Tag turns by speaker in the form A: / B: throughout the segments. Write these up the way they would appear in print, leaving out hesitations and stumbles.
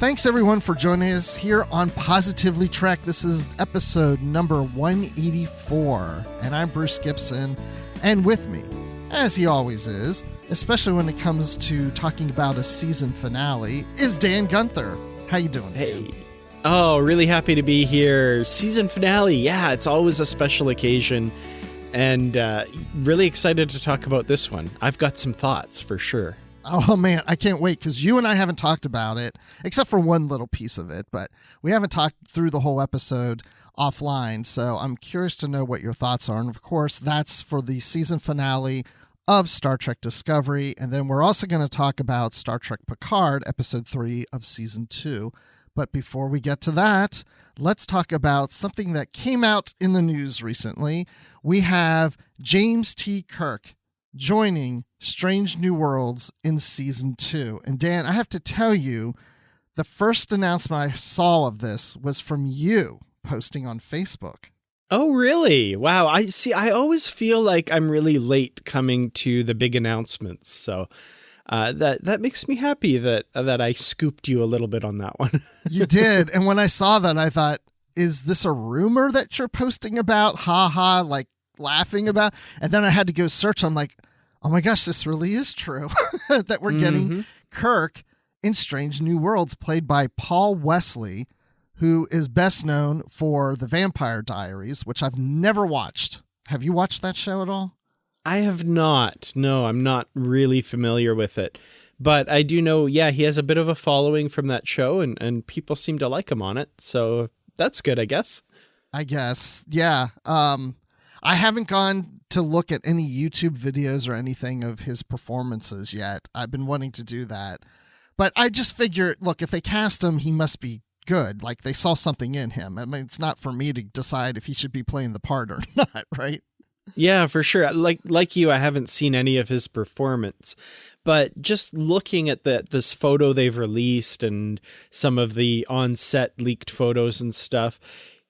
A: Thanks everyone for joining us here on Positively Trek. This is episode number 184, and I'm Bruce Gibson, and with me, as he always is, especially when it comes to talking about a season finale, is Dan Gunther. How you doing, Dan?
B: Hey. Oh, really happy to be here. Season finale. Yeah, it's always a special occasion. And really excited to talk about this one. I've got some thoughts for sure.
A: Oh, man, I can't wait because you and I haven't talked about it, except for one little piece of it. But we haven't talked through the whole episode offline. So I'm curious to know what your thoughts are. And, of course, that's for the season finale of Star Trek Discovery. And then we're also going to talk about Star Trek Picard, episode 3 of season 2. But before we get to that, let's talk about something that came out in the news recently. We have James T. Kirk joining Strange New Worlds in season 2. And Dan, I have to tell you, the first announcement I saw of this was from you posting on Facebook.
B: Oh, really? Wow. I always feel like I'm really late coming to the big announcements. So that makes me happy that I scooped you a little bit on that one.
A: You did. And when I saw that, I thought, is this a rumor that you're posting about? Ha ha, like laughing about? And then I had to go search. I'm like, oh my gosh, this really is true. That we're getting Kirk in Strange New Worlds, played by Paul Wesley, who is best known for The Vampire Diaries, which I've never watched. Have you watched that show at all?
B: I have not. No, I'm not really familiar with it. But I do know, yeah, he has a bit of a following from that show, and people seem to like him on it. So that's good, I guess.
A: Yeah. I haven't gone to look at any YouTube videos or anything of his performances yet. I've been wanting to do that. But I just figure, look, if they cast him, he must be good. Like, they saw something in him. I mean, it's not for me to decide if he should be playing the part or not, right?
B: Yeah, for sure. Like you, I haven't seen any of his performance, but just looking at this photo they've released and some of the on-set leaked photos and stuff,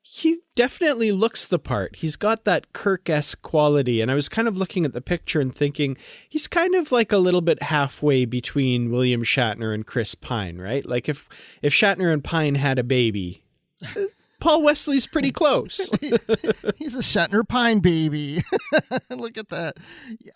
B: he definitely looks the part. He's got that Kirk-esque quality, and I was kind of looking at the picture and thinking he's kind of like a little bit halfway between William Shatner and Chris Pine, right? Like if Shatner and Pine had a baby, Paul Wesley's pretty close.
A: He's a Shatner Pine baby. Look at that.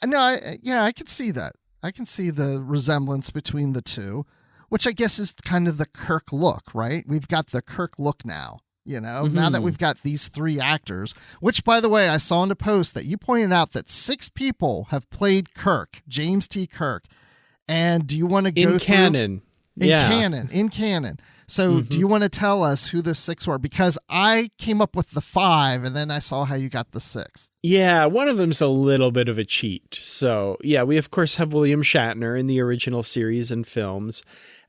A: No, I can see that. I can see the resemblance between the two, which I guess is kind of the Kirk look, right? We've got the Kirk look now, now that we've got these 3 actors, which, by the way, I saw in a post that you pointed out that 6 people have played Kirk, James T. Kirk. And do you want to go
B: in canon?
A: In canon. So do you want to tell us who the 6 were? Because I came up with the 5, and then I saw how you got the 6th.
B: Yeah, one of them's a little bit of a cheat. So, yeah, we, of course, have William Shatner in the original series and films.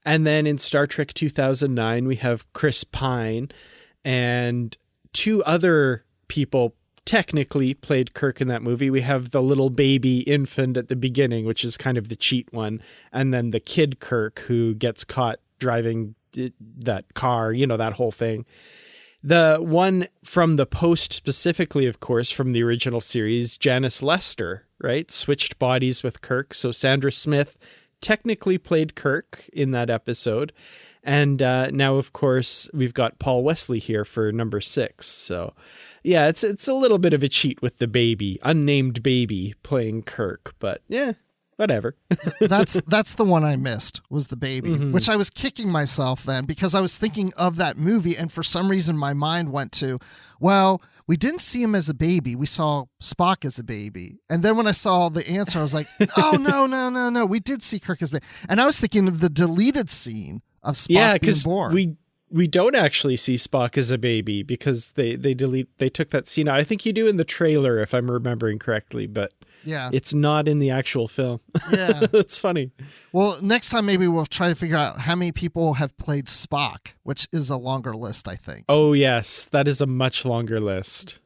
B: And then in Star Trek 2009, we have Chris Pine, and 2 other people technically played Kirk in that movie. We have the little baby infant at the beginning, which is kind of the cheat one. And then the kid Kirk who gets caught driving that car, that whole thing. The one from the post specifically, of course, from the original series, Janice Lester, right? Switched bodies with Kirk. So Sandra Smith technically played Kirk in that episode. And now, of course, we've got Paul Wesley here for number 6. So, yeah, it's a little bit of a cheat with the baby, unnamed baby playing Kirk. But, yeah, whatever.
A: That's the one I missed, was the baby, which I was kicking myself then because I was thinking of that movie. And for some reason, my mind went to, well, we didn't see him as a baby. We saw Spock as a baby. And then when I saw the answer, I was like, oh, no. We did see Kirk as a baby. And I was thinking of the deleted scene of Spock being born.
B: We don't actually see Spock as a baby because they took that scene out. I think you do in the trailer, if I'm remembering correctly, but yeah, it's not in the actual film.
A: Yeah.
B: That's funny.
A: Well, next time maybe we'll try to figure out how many people have played Spock, which is a longer list, I think.
B: Oh, yes. That is a much longer list.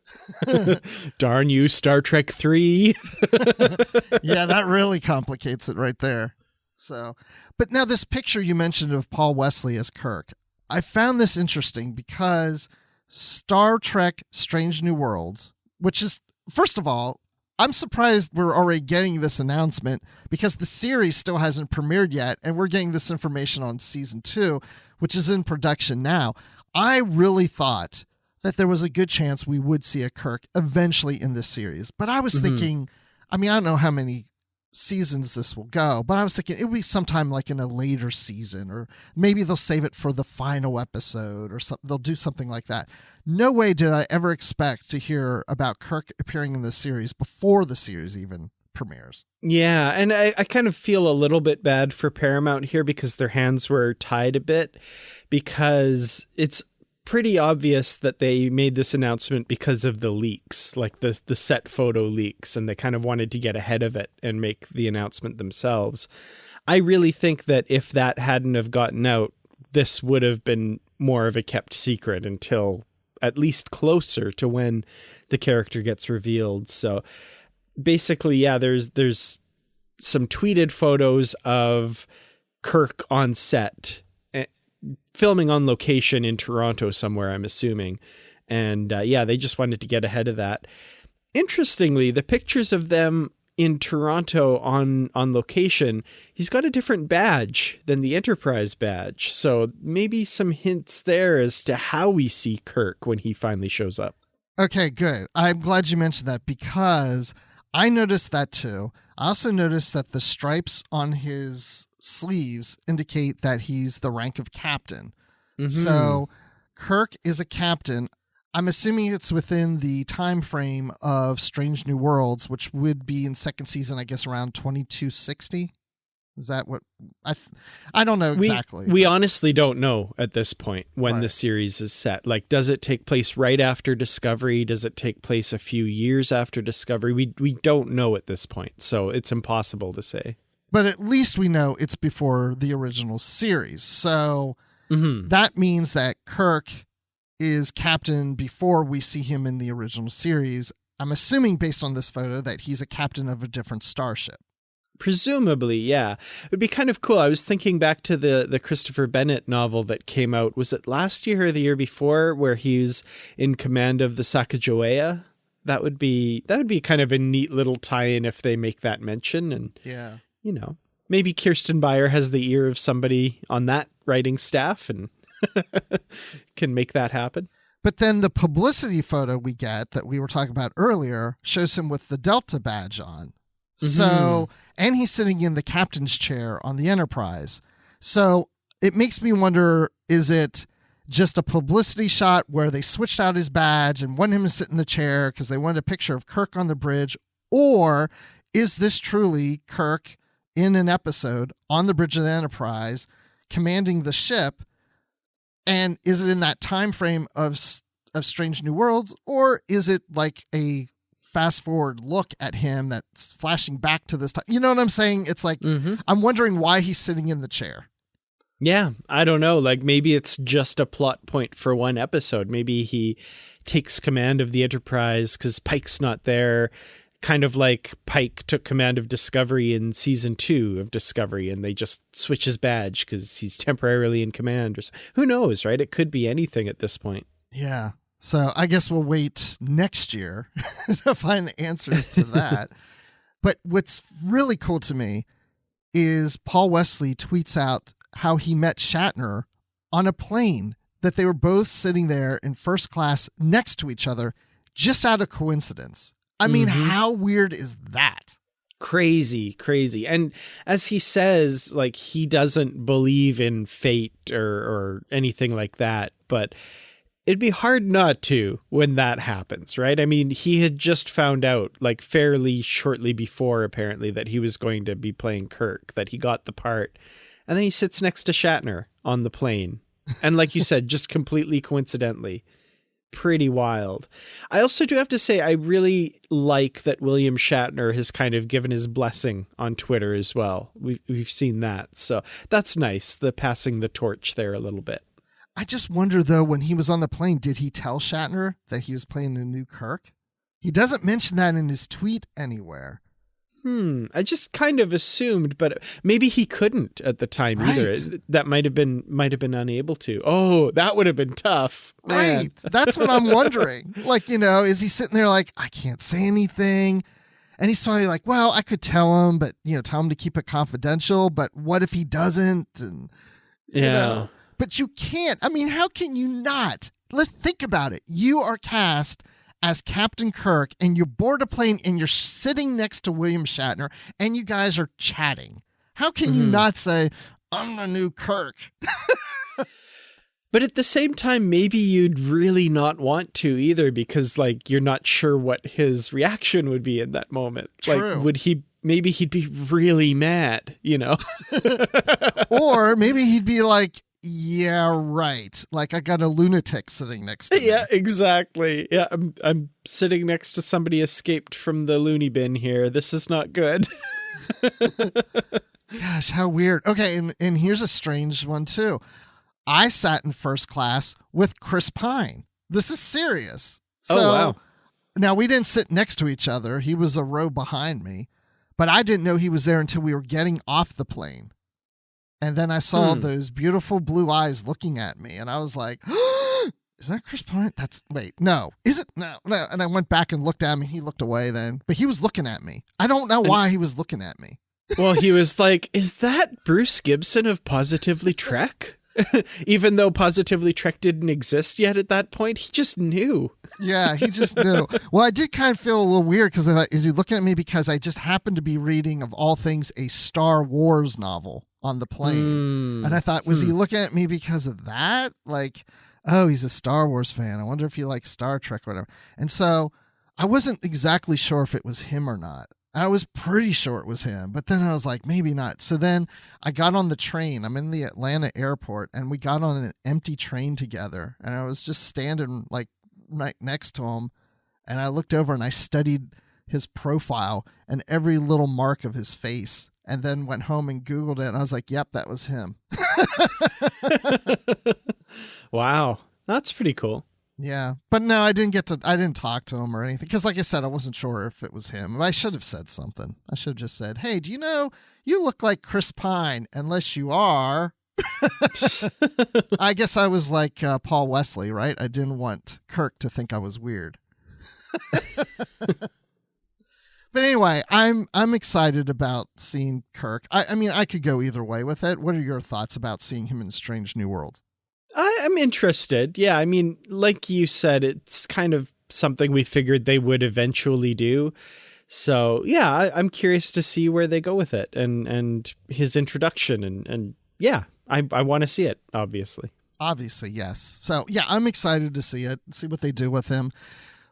B: Darn you, Star Trek 3.
A: Yeah, that really complicates it right there. So, but now this picture you mentioned of Paul Wesley as Kirk, I found this interesting because Star Trek Strange New Worlds, which is, first of all, I'm surprised we're already getting this announcement because the series still hasn't premiered yet, and we're getting this information on season 2, which is in production now. I really thought that there was a good chance we would see a Kirk eventually in this series. But I was thinking, I mean, I don't know how many seasons this will go, but I was thinking it would be sometime like in a later season, or maybe they'll save it for the final episode or something. They'll do something like that. No way did I ever expect to hear about Kirk appearing in this series before the series even premieres.
B: Yeah, and I kind of feel a little bit bad for Paramount here because their hands were tied a bit, because it's pretty obvious that they made this announcement because of the leaks, like the set photo leaks, and they kind of wanted to get ahead of it and make the announcement themselves. I really think that if that hadn't have gotten out, this would have been more of a kept secret until at least closer to when the character gets revealed. So basically, yeah, there's some tweeted photos of Kirk on set, filming on location in Toronto somewhere, I'm assuming. And yeah, they just wanted to get ahead of that. Interestingly, the pictures of them in Toronto on location, he's got a different badge than the Enterprise badge. So maybe some hints there as to how we see Kirk when he finally shows up.
A: Okay, good. I'm glad you mentioned that because I noticed that too. I also noticed that the stripes on his sleeves indicate that he's the rank of captain. So Kirk is a captain. I'm assuming it's within the time frame of Strange New Worlds, which would be in second season, I guess, around 2260. Is that what I don't know exactly.
B: We honestly don't know at this point when the series is set. Like, does it take place right after Discovery? Does it take place a few years after Discovery? We don't know at this point, so it's impossible to say.
A: But at least we know it's before the original series. So that means that Kirk is captain before we see him in the original series. I'm assuming based on this photo that he's a captain of a different starship.
B: Presumably, yeah. It'd be kind of cool. I was thinking back to the Christopher Bennett novel that came out. Was it last year or the year before, where he's in command of the Sacagawea? That would be kind of a neat little tie-in if they make that mention. And
A: yeah,
B: you know, maybe Kirsten Beyer has the ear of somebody on that writing staff and can make that happen.
A: But then the publicity photo we get that we were talking about earlier shows him with the Delta badge on. So, and he's sitting in the captain's chair on the Enterprise. So it makes me wonder, is it just a publicity shot where they switched out his badge and wanted him to sit in the chair because they wanted a picture of Kirk on the bridge? Or is this truly Kirk in an episode on the bridge of the Enterprise commanding the ship? And is it in that time frame of Strange New Worlds? Or is it like a fast forward look at him that's flashing back to this time? You know what I'm saying? It's like, I'm wondering why he's sitting in the chair.
B: Yeah, I don't know. Like, maybe it's just a plot point for one episode. Maybe he takes command of the Enterprise because Pike's not there. Kind of like Pike took command of Discovery in season 2 of Discovery, and they just switch his badge because he's temporarily in command. Or who knows, right? It could be anything at this point.
A: Yeah. So I guess we'll wait next year to find the answers to that. But what's really cool to me is Paul Wesley tweets out how he met Shatner on a plane, that they were both sitting there in first class next to each other, just out of coincidence. I mean, how weird is that?
B: Crazy. And as he says, like, he doesn't believe in fate or anything like that, but it'd be hard not to when that happens, right? I mean, he had just found out, like, fairly shortly before, apparently, that he was going to be playing Kirk, that he got the part. And then he sits next to Shatner on the plane. And like you said, just completely coincidentally. Pretty wild. I also do have to say, I really like that William Shatner has kind of given his blessing on Twitter as well. We've seen that. So that's nice, the passing the torch there a little bit.
A: I just wonder, though, when he was on the plane, did he tell Shatner that he was playing a new Kirk? He doesn't mention that in his tweet anywhere.
B: I just kind of assumed, but maybe he couldn't at the time either. That might have been unable to. Oh, that would have been tough. Man.
A: Right. That's what I'm wondering. Like, you know, is he sitting there like, I can't say anything? And he's probably like, well, I could tell him, but, tell him to keep it confidential. But what if he doesn't? And, but you can't. I mean, how can you not? Let's think about it. You are cast as Captain Kirk and you board a plane and you're sitting next to William Shatner and you guys are chatting. How can you not say, I'm the new Kirk?
B: But at the same time, maybe you'd really not want to either because, like, you're not sure what his reaction would be in that moment.
A: True.
B: Like, maybe he'd be really mad,
A: Or maybe he'd be like, yeah, right. Like, I got a lunatic sitting next to me.
B: Yeah, exactly. Yeah, I'm sitting next to somebody escaped from the loony bin here. This is not good.
A: Gosh, how weird. Okay, and here's a strange one, too. I sat in first class with Chris Pine. This is serious. So,
B: wow.
A: Now, we didn't sit next to each other. He was a row behind me. But I didn't know he was there until we were getting off the plane. And then I saw those beautiful blue eyes looking at me. And I was like, is that Chris Pine? No. Is it? No. And I went back and looked at him. He looked away then. But he was looking at me. I don't know why he was looking at me.
B: Well, he was like, is that Bruce Gibson of Positively Trek? Even though Positively Trek didn't exist yet at that point, he just knew.
A: Yeah, he just knew. Well, I did kind of feel a little weird because I thought, is he looking at me because I just happened to be reading, of all things, a Star Wars novel on the plane. And I thought, was he looking at me because of that? Like, oh, he's a Star Wars fan. I wonder if he likes Star Trek or whatever. And so I wasn't exactly sure if it was him or not. I was pretty sure it was him, but then I was like, maybe not. So then I got on the train. I'm in the Atlanta airport, and we got on an empty train together. And I was just standing like right next to him, and I looked over and I studied his profile and every little mark of his face, and then went home and Googled it. And I was like, yep, that was him.
B: Wow, that's pretty cool.
A: Yeah, but no, I didn't talk to him or anything because, like I said, I wasn't sure if it was him. I should have said something. I should have just said, hey, do you know, you look like Chris Pine, unless you are. I guess I was like Paul Wesley, right? I didn't want Kirk to think I was weird. But anyway, I'm excited about seeing Kirk. I mean, I could go either way with it. What are your thoughts about seeing him in Strange New Worlds?
B: I'm interested. Yeah, I mean, like you said, it's kind of something we figured they would eventually do. So, yeah, I'm curious to see where they go with it and his introduction. And yeah, I want to see it, obviously.
A: Obviously, yes. So, yeah, I'm excited to see it, see what they do with him.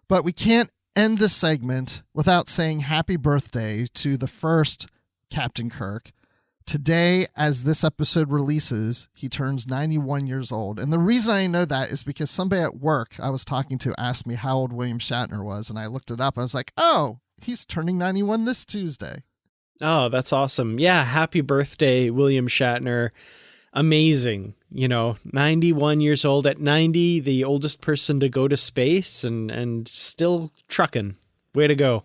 A: But we can't end this segment without saying happy birthday to the first Captain Kirk. Today, as this episode releases, he turns 91 years old. And the reason I know that is because somebody at work I was talking to asked me how old William Shatner was, and I looked it up. I was like, oh, he's turning 91 this Tuesday.
B: Oh, that's awesome. Yeah, happy birthday, William Shatner. Amazing. 91 years old. At 90, the oldest person to go to space and still trucking. Way to go.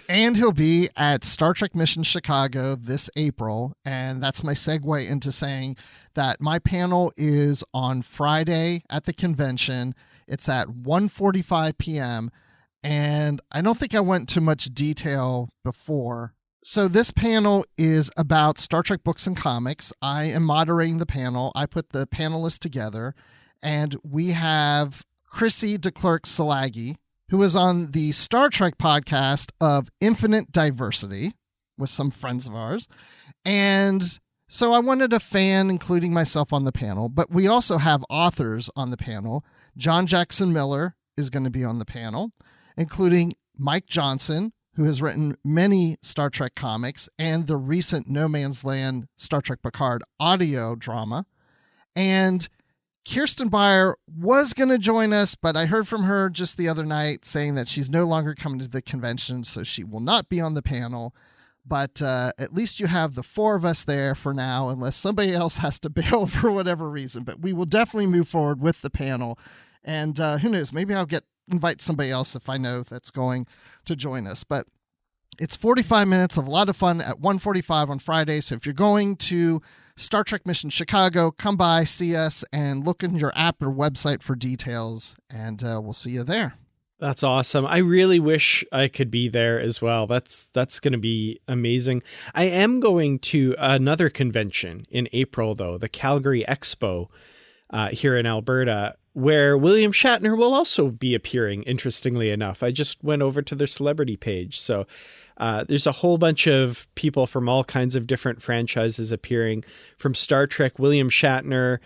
A: And he'll be at Star Trek Mission Chicago this April. And that's my segue into saying that my panel is on Friday at the convention. It's at 1:45 p.m. And I don't think I went into much detail before. So this panel is about Star Trek books and comics. I am moderating the panel. I put the panelists together. And we have Chrissy DeClercq-Salagi, who is on the Star Trek podcast of Infinite Diversity with some friends of ours. And so I wanted a fan, including myself, on the panel. But we also have authors on the panel. John Jackson Miller is going to be on the panel, including Mike Johnson, who has written many Star Trek comics and the recent No Man's Land Star Trek Picard audio drama. And Kirsten Beyer was going to join us, but I heard from her just the other night saying that she's no longer coming to the convention, so she will not be on the panel. But at least you have the four of us there for now, unless somebody else has to bail for whatever reason. But we will definitely move forward with the panel. And who knows, maybe I'll invite somebody else if I know that's going to join us. But it's 45 minutes of a lot of fun at 1:45 on Friday. So if you're going to Star Trek Mission Chicago, come by, see us, and look in your app or website for details, and we'll see you there.
B: That's awesome. I really wish I could be there as well. That's going to be amazing. I am going to another convention in April, though, the Calgary Expo here in Alberta, where William Shatner will also be appearing, interestingly enough. I just went over to their celebrity page. So there's a whole bunch of people from all kinds of different franchises appearing. From Star Trek, William Shatner,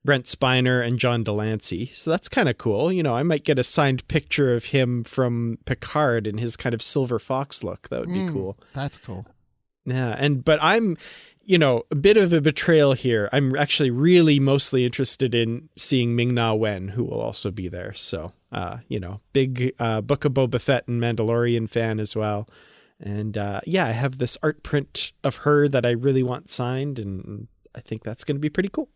B: Brent Spiner, and John Delancey. So that's kind of cool. You know, I might get a signed picture of him from Picard in his kind of silver fox look. That would be cool.
A: That's cool.
B: Yeah. But I'm, you know, a bit of a betrayal here. I'm actually really mostly interested in seeing Ming-Na Wen, who will also be there. So, you know, big Book of Boba Fett and Mandalorian fan as well. And yeah, I have this art print of her that I really want signed, and I think that's going to be pretty cool.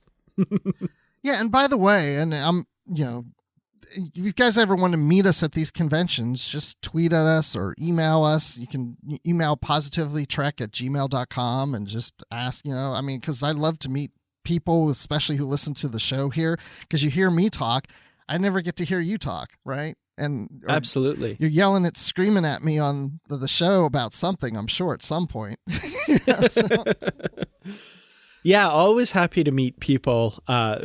A: Yeah, and by the way, and you know, if you guys ever want to meet us at these conventions, just tweet at us or email us. You can email positivelytrek@gmail.com and just ask, you know, I mean, because I love to meet people, especially who listen to the show here, because you hear me talk. I never get to hear you talk, right? And
B: absolutely,
A: you're yelling at, screaming at me on the show about something, I'm sure, at some point.
B: Yeah, always happy to meet people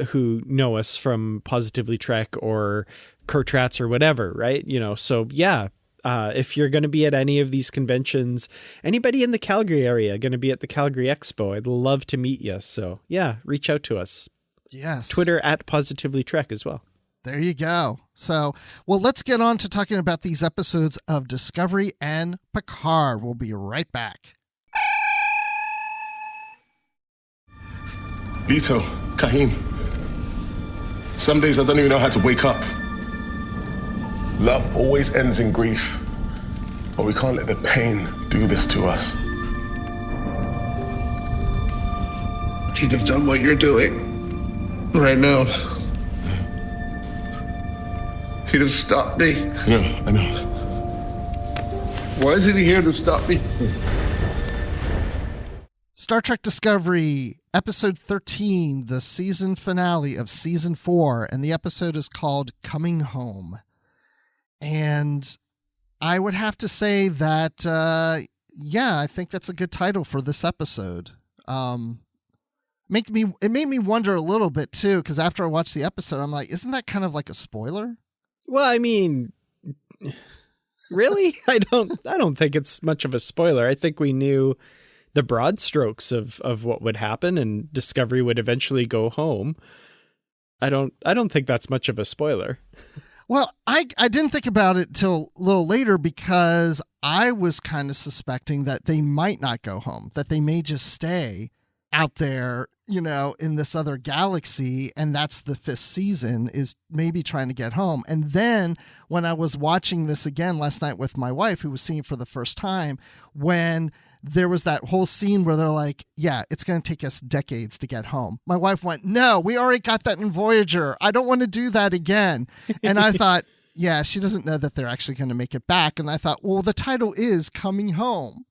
B: who know us from Positively Trek or Kurtrats or whatever, right? You know, so yeah, if you're going to be at any of these conventions, anybody in the Calgary area going to be at the Calgary Expo, I'd love to meet you. So yeah, reach out to us.
A: Yes.
B: Twitter @Positively Trek as well.
A: There you go. So, well, let's get on to talking about these episodes of Discovery and Picard. We'll be right back.
C: Lito, Kahim. Some days I don't even know how to wake up. Love always ends in grief, but we can't let the pain do this to us.
D: He'd have done what you're doing right now. He'd have stopped me.
C: I know.
D: Why isn't he here to stop me?
A: Star Trek Discovery, Episode 13, the season finale of Season 4, and the episode is called Coming Home. And I would have to say that, yeah, I think that's a good title for this episode. It made me wonder a little bit, too, because after I watched the episode, I'm like, isn't that kind of like a spoiler?
B: Well, I mean, really? I don't think it's much of a spoiler. I think we knew the broad strokes of what would happen, and Discovery would eventually go home. I don't think that's much of a spoiler.
A: Well, I didn't think about it till a little later, because I was kind of suspecting that they might not go home, that they may just stay out there, you know, in this other galaxy, and that's the 5th season, is maybe trying to get home. And then when I was watching this again last night with my wife, who was seeing it for the first time, when there was that whole scene where they're like, yeah, it's going to take us decades to get home. My wife went, no, we already got that in Voyager. I don't want to do that again. And I thought, yeah, she doesn't know that they're actually going to make it back. And I thought, well, the title is Coming Home.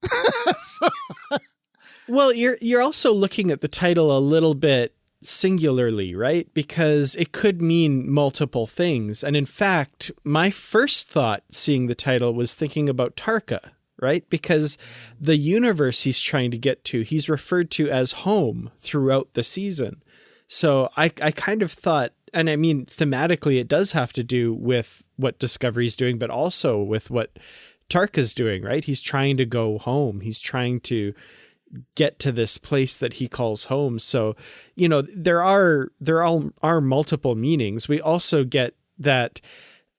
B: Well, you're also looking at the title a little bit singularly, right? Because it could mean multiple things. And in fact, my first thought seeing the title was thinking about Tarka, right? Because the universe he's trying to get to, he's referred to as home throughout the season. So I kind of thought, and I mean, thematically, it does have to do with what Discovery's doing, but also with what Tarka's doing, right? He's trying to go home. He's trying to get to this place that he calls home. So, you know, there are multiple meanings. We also get that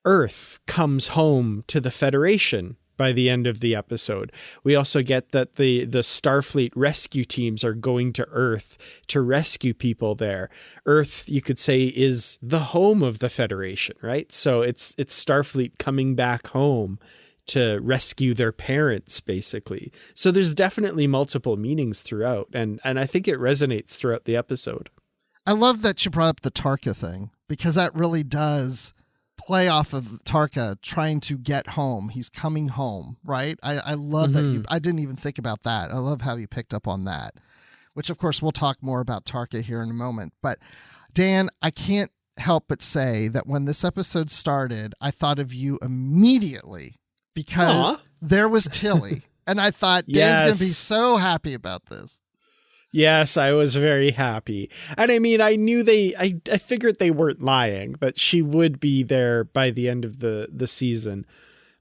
B: Earth comes home to the Federation by the end of the episode. We also get that the Starfleet rescue teams are going to Earth to rescue people there. Earth, you could say, is the home of the Federation, right? So it's Starfleet coming back home to rescue their parents, basically. So there's definitely multiple meanings throughout, and I think it resonates throughout the episode.
A: I love that you brought up the Tarka thing, because that really does play off of Tarka trying to get home. He's coming home, right? I love that. I didn't even think about that. I love how you picked up on that, which of course we'll talk more about Tarka here in a moment. But Dan, I can't help but say that when this episode started, I thought of you immediately because there was Tilly. And I thought, Dan's going to be so happy about this.
B: Yes, I was very happy. And I mean, I knew I figured they weren't lying, that she would be there by the end of the season.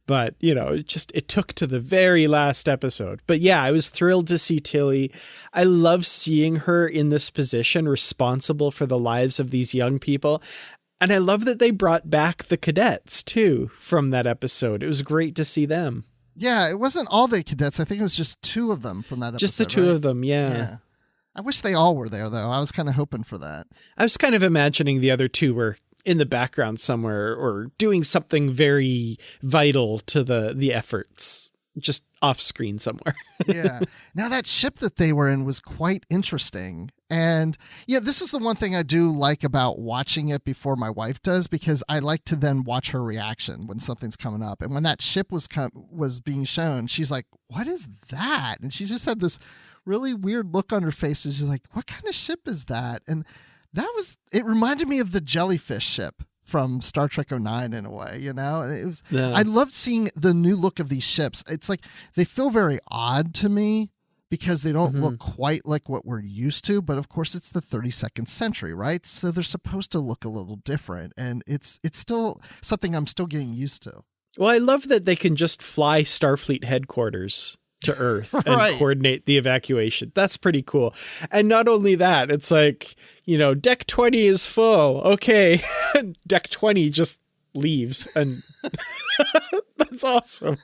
B: But, you know, it took to the very last episode. But yeah, I was thrilled to see Tilly. I love seeing her in this position, responsible for the lives of these young people. And I love that they brought back the cadets, too, from that episode. It was great to see them.
A: Yeah, it wasn't all the cadets. I think it was just 2 of them from that episode.
B: Just the 2 of them, yeah.
A: I wish they all were there, though. I was kind of hoping for that.
B: I was kind of imagining the other 2 were in the background somewhere or doing something very vital to the efforts, just off screen somewhere.
A: Yeah. Now, that ship that they were in was quite interesting. And yeah, this is the one thing I do like about watching it before my wife does, because I like to then watch her reaction when something's coming up. And when that ship was being shown, she's like, "What is that?" And she just had this really weird look on her face. And she's like, "What kind of ship is that?" And it reminded me of the jellyfish ship from Star Trek 09 in a way, you know? And it was, I loved seeing the new look of these ships. It's like, they feel very odd to me because they don't look quite like what we're used to. But of course, it's the 32nd century, right? So they're supposed to look a little different. And it's still something I'm still getting used to.
B: Well, I love that they can just fly Starfleet headquarters to Earth and coordinate the evacuation. That's pretty cool. And not only that, it's like, you know, deck 20 is full. Okay. Deck 20 just leaves, and that's awesome.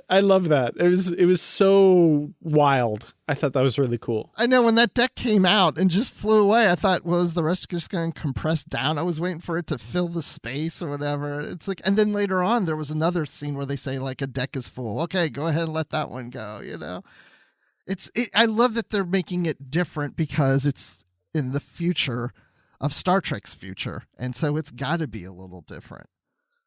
B: I love that. It was so wild. I thought that was really cool.
A: I know, when that deck came out and just flew away, I thought, well, is the rest just going to compress down? I was waiting for it to fill the space or whatever. It's like, and then later on there was another scene where they say like a deck is full. Okay, go ahead and let that one go, you know. I love that they're making it different because it's in the future of Star Trek's future, and so it's got to be a little different.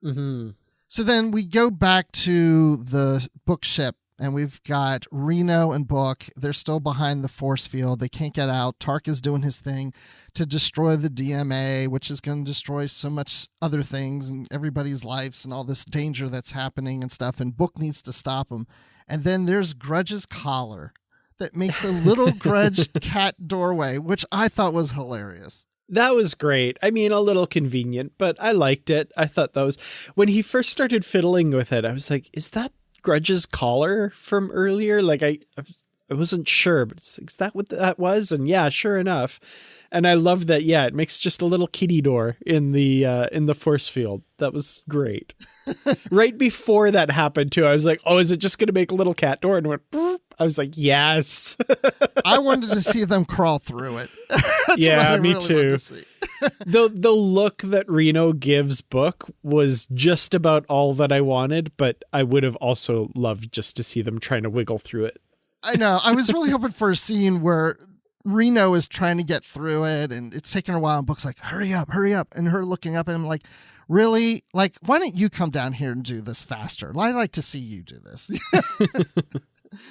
B: Mm-hmm.
A: So then we go back to the book ship, and we've got Reno and Book. They're still behind the force field. They can't get out. Tarka's doing his thing to destroy the DMA, which is going to destroy so much other things and everybody's lives and all this danger that's happening and stuff. And Book needs to stop him. And then there's Grudge's collar that makes a little Grudge cat doorway, which I thought was hilarious.
B: That was great. I mean, a little convenient, but I liked it. I thought that was, when he first started fiddling with it, I was like, is that Grudge's collar from earlier? Like, I wasn't sure, but is that what that was? And yeah, sure enough. And I love that. Yeah, it makes just a little kitty door in the force field. That was great. Right before that happened too, I was like, oh, is it just going to make a little cat door? And it went, boop. I was like, yes.
A: I wanted to see them crawl through it.
B: Yeah, me really too. The look that Reno gives Book was just about all that I wanted, but I would have also loved just to see them trying to wiggle through it.
A: I know. I was really hoping for a scene where Reno is trying to get through it, and it's taking a while, and Book's like, hurry up. And her looking up, and I'm like, really? Like, why don't you come down here and do this faster? I'd like to see you do this.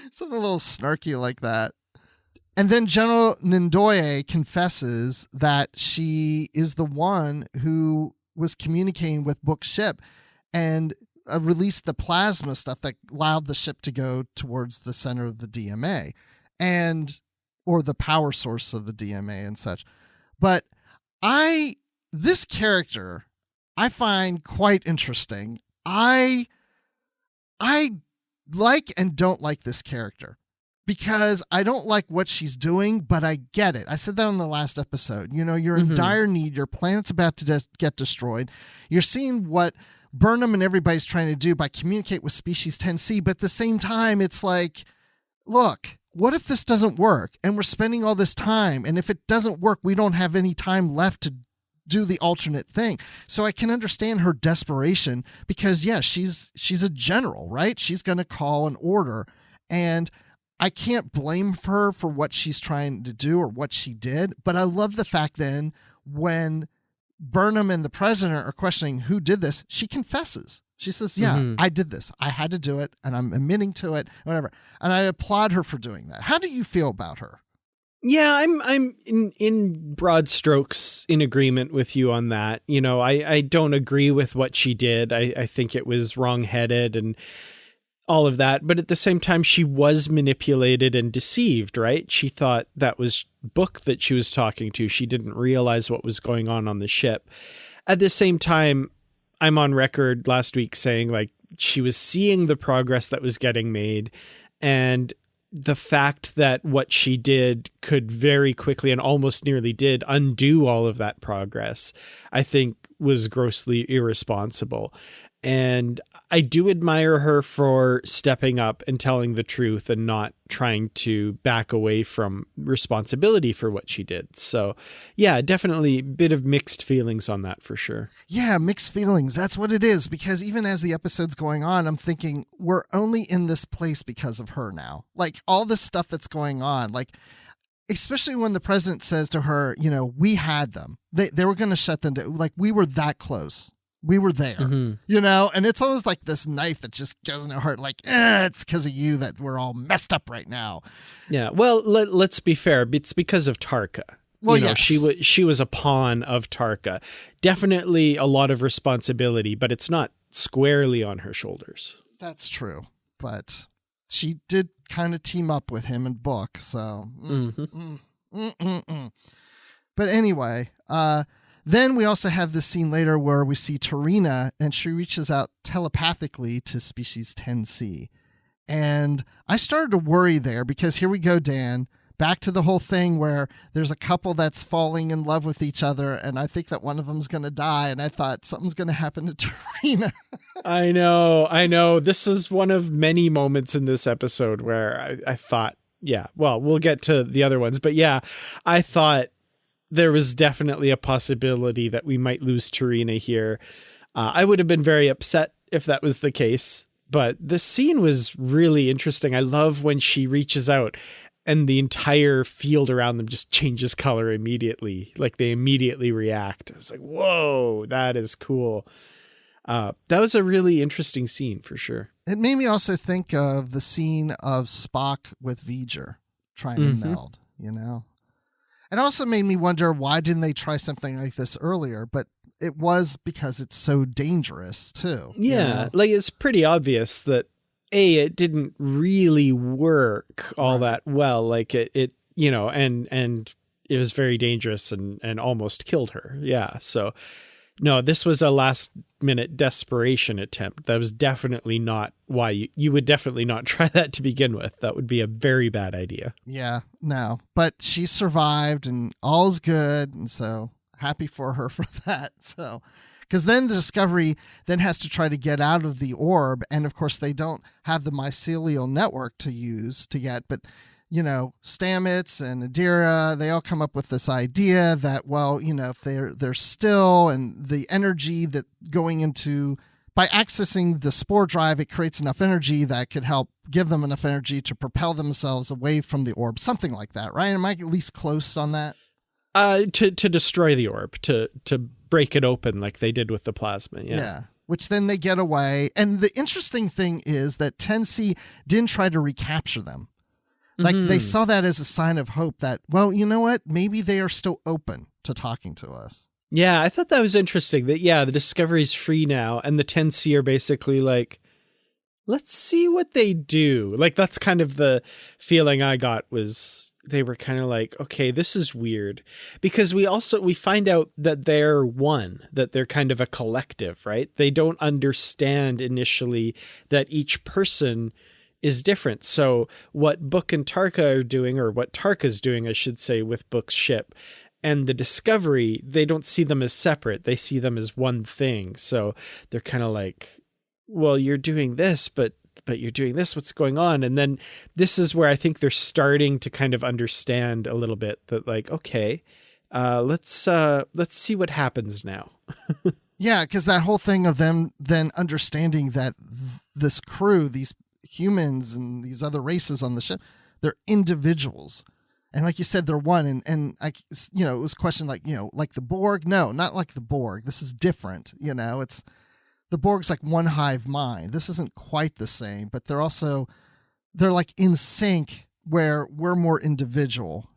A: Something a little snarky like that. And then General Ndoye confesses that she is the one who was communicating with Book's ship and released the plasma stuff that allowed the ship to go towards the center of the DMA or the power source of the DMA and such. But this character I find quite interesting. I like and don't like this character because I don't like what she's doing, but I get it. I said that on the last episode. You know, you're in dire need. Your planet's about to get destroyed. You're seeing what Burnham and everybody's trying to do by communicate with Species 10C, but at the same time, it's like, look, what if this doesn't work? And we're spending all this time, and if it doesn't work, we don't have any time left to do the alternate thing. So I can understand her desperation because, yeah, she's a general, right? She's going to call an order, and I can't blame her for what she's trying to do or what she did. But I love the fact then when Burnham and the president are questioning who did this, she confesses. She says, yeah, I did this. I had to do it, and I'm admitting to it, whatever. And I applaud her for doing that. How do you feel about her?
B: Yeah, I'm in broad strokes in agreement with you on that. You know, I don't agree with what she did. I think it was wrongheaded and all of that. But at the same time, she was manipulated and deceived, right? She thought that was Book that she was talking to. She didn't realize what was going on the ship. At the same time, I'm on record last week saying like she was seeing the progress that was getting made, and the fact that what she did could very quickly and almost nearly did undo all of that progress, I think was grossly irresponsible. And I do admire her for stepping up and telling the truth and not trying to back away from responsibility for what she did. So yeah, definitely a bit of mixed feelings on that for sure.
A: Yeah, mixed feelings. That's what it is. Because even as the episode's going on, I'm thinking we're only in this place because of her now. Like all this stuff that's going on, like especially when the president says to her, you know, we had them. They were going to shut them down. Like we were that close. We were there, you know, and it's almost like this knife that just goes in her heart. Like, it's because of you that we're all messed up right now.
B: Yeah. Well, let's be fair. It's because of Tarka.
A: Well,
B: you know,
A: yes.
B: she was a pawn of Tarka. Definitely a lot of responsibility, but it's not squarely on her shoulders.
A: That's true. But she did kind of team up with him in Book. So, But anyway, then we also have this scene later where we see Tarina and she reaches out telepathically to species 10C. And I started to worry there because here we go, Dan, back to the whole thing where there's a couple that's falling in love with each other. And I think that one of them's going to die. And I thought something's going to happen to Tarina.
B: I know. This was one of many moments in this episode where I thought, yeah, well, we'll get to the other ones. But yeah, I thought there was definitely a possibility that we might lose Tarina here. I would have been very upset if that was the case, but the scene was really interesting. I love when she reaches out and the entire field around them just changes color immediately. Like they immediately react. I was like, whoa, that is cool. That was a really interesting scene for sure.
A: It made me also think of the scene of Spock with V'ger trying to meld, you know? It also made me wonder, why didn't they try something like this earlier? But it was because it's so dangerous, too.
B: Yeah, you know? Like it's pretty obvious that, it didn't really work all that well. Like it you know, and it was very dangerous and almost killed her. Yeah, so no, this was a last-minute desperation attempt. That was definitely not why you would definitely not try that to begin with. That would be a very bad idea.
A: Yeah, no. But she survived, and all's good, and so happy for her for that. So, because then the Discovery then has to try to get out of the orb, and of course they don't have the mycelial network to use to get, but you know, Stamets and Adira, they all come up with this idea that, well, you know, if they're still, and the energy that going into, by accessing the spore drive, it creates enough energy that could help give them enough energy to propel themselves away from the orb, something like that, right? Am I at least close on that?
B: To destroy the orb, to break it open like they did with the plasma. Yeah.
A: Which then they get away. And the interesting thing is that 10C didn't try to recapture them. Like they saw that as a sign of hope that, well, you know what? Maybe they are still open to talking to us.
B: Yeah, I thought that was interesting that, the Discovery's free now and the 10C are basically like, let's see what they do. Like that's kind of the feeling I got, was they were kind of like, okay, this is weird, because we find out that they're one, that they're kind of a collective, right? They don't understand initially that each person is different. So what Book and Tarka are doing, or what Tarka's doing, I should say, with Book's ship and the Discovery, they don't see them as separate. They see them as one thing. So they're kind of like, well, you're doing this, but you're doing this. What's going on? And then this is where I think they're starting to kind of understand a little bit that, like, okay, let's see what happens now.
A: Yeah, because that whole thing of them then understanding that this crew, these humans and these other races on the ship, they're individuals, and like you said, they're one. And I, you know, it was questioned like, you know, like the Borg. No, not like the Borg. This is different. You know, it's the Borg's like one hive mind. This isn't quite the same, but they're like in sync, where we're more individual.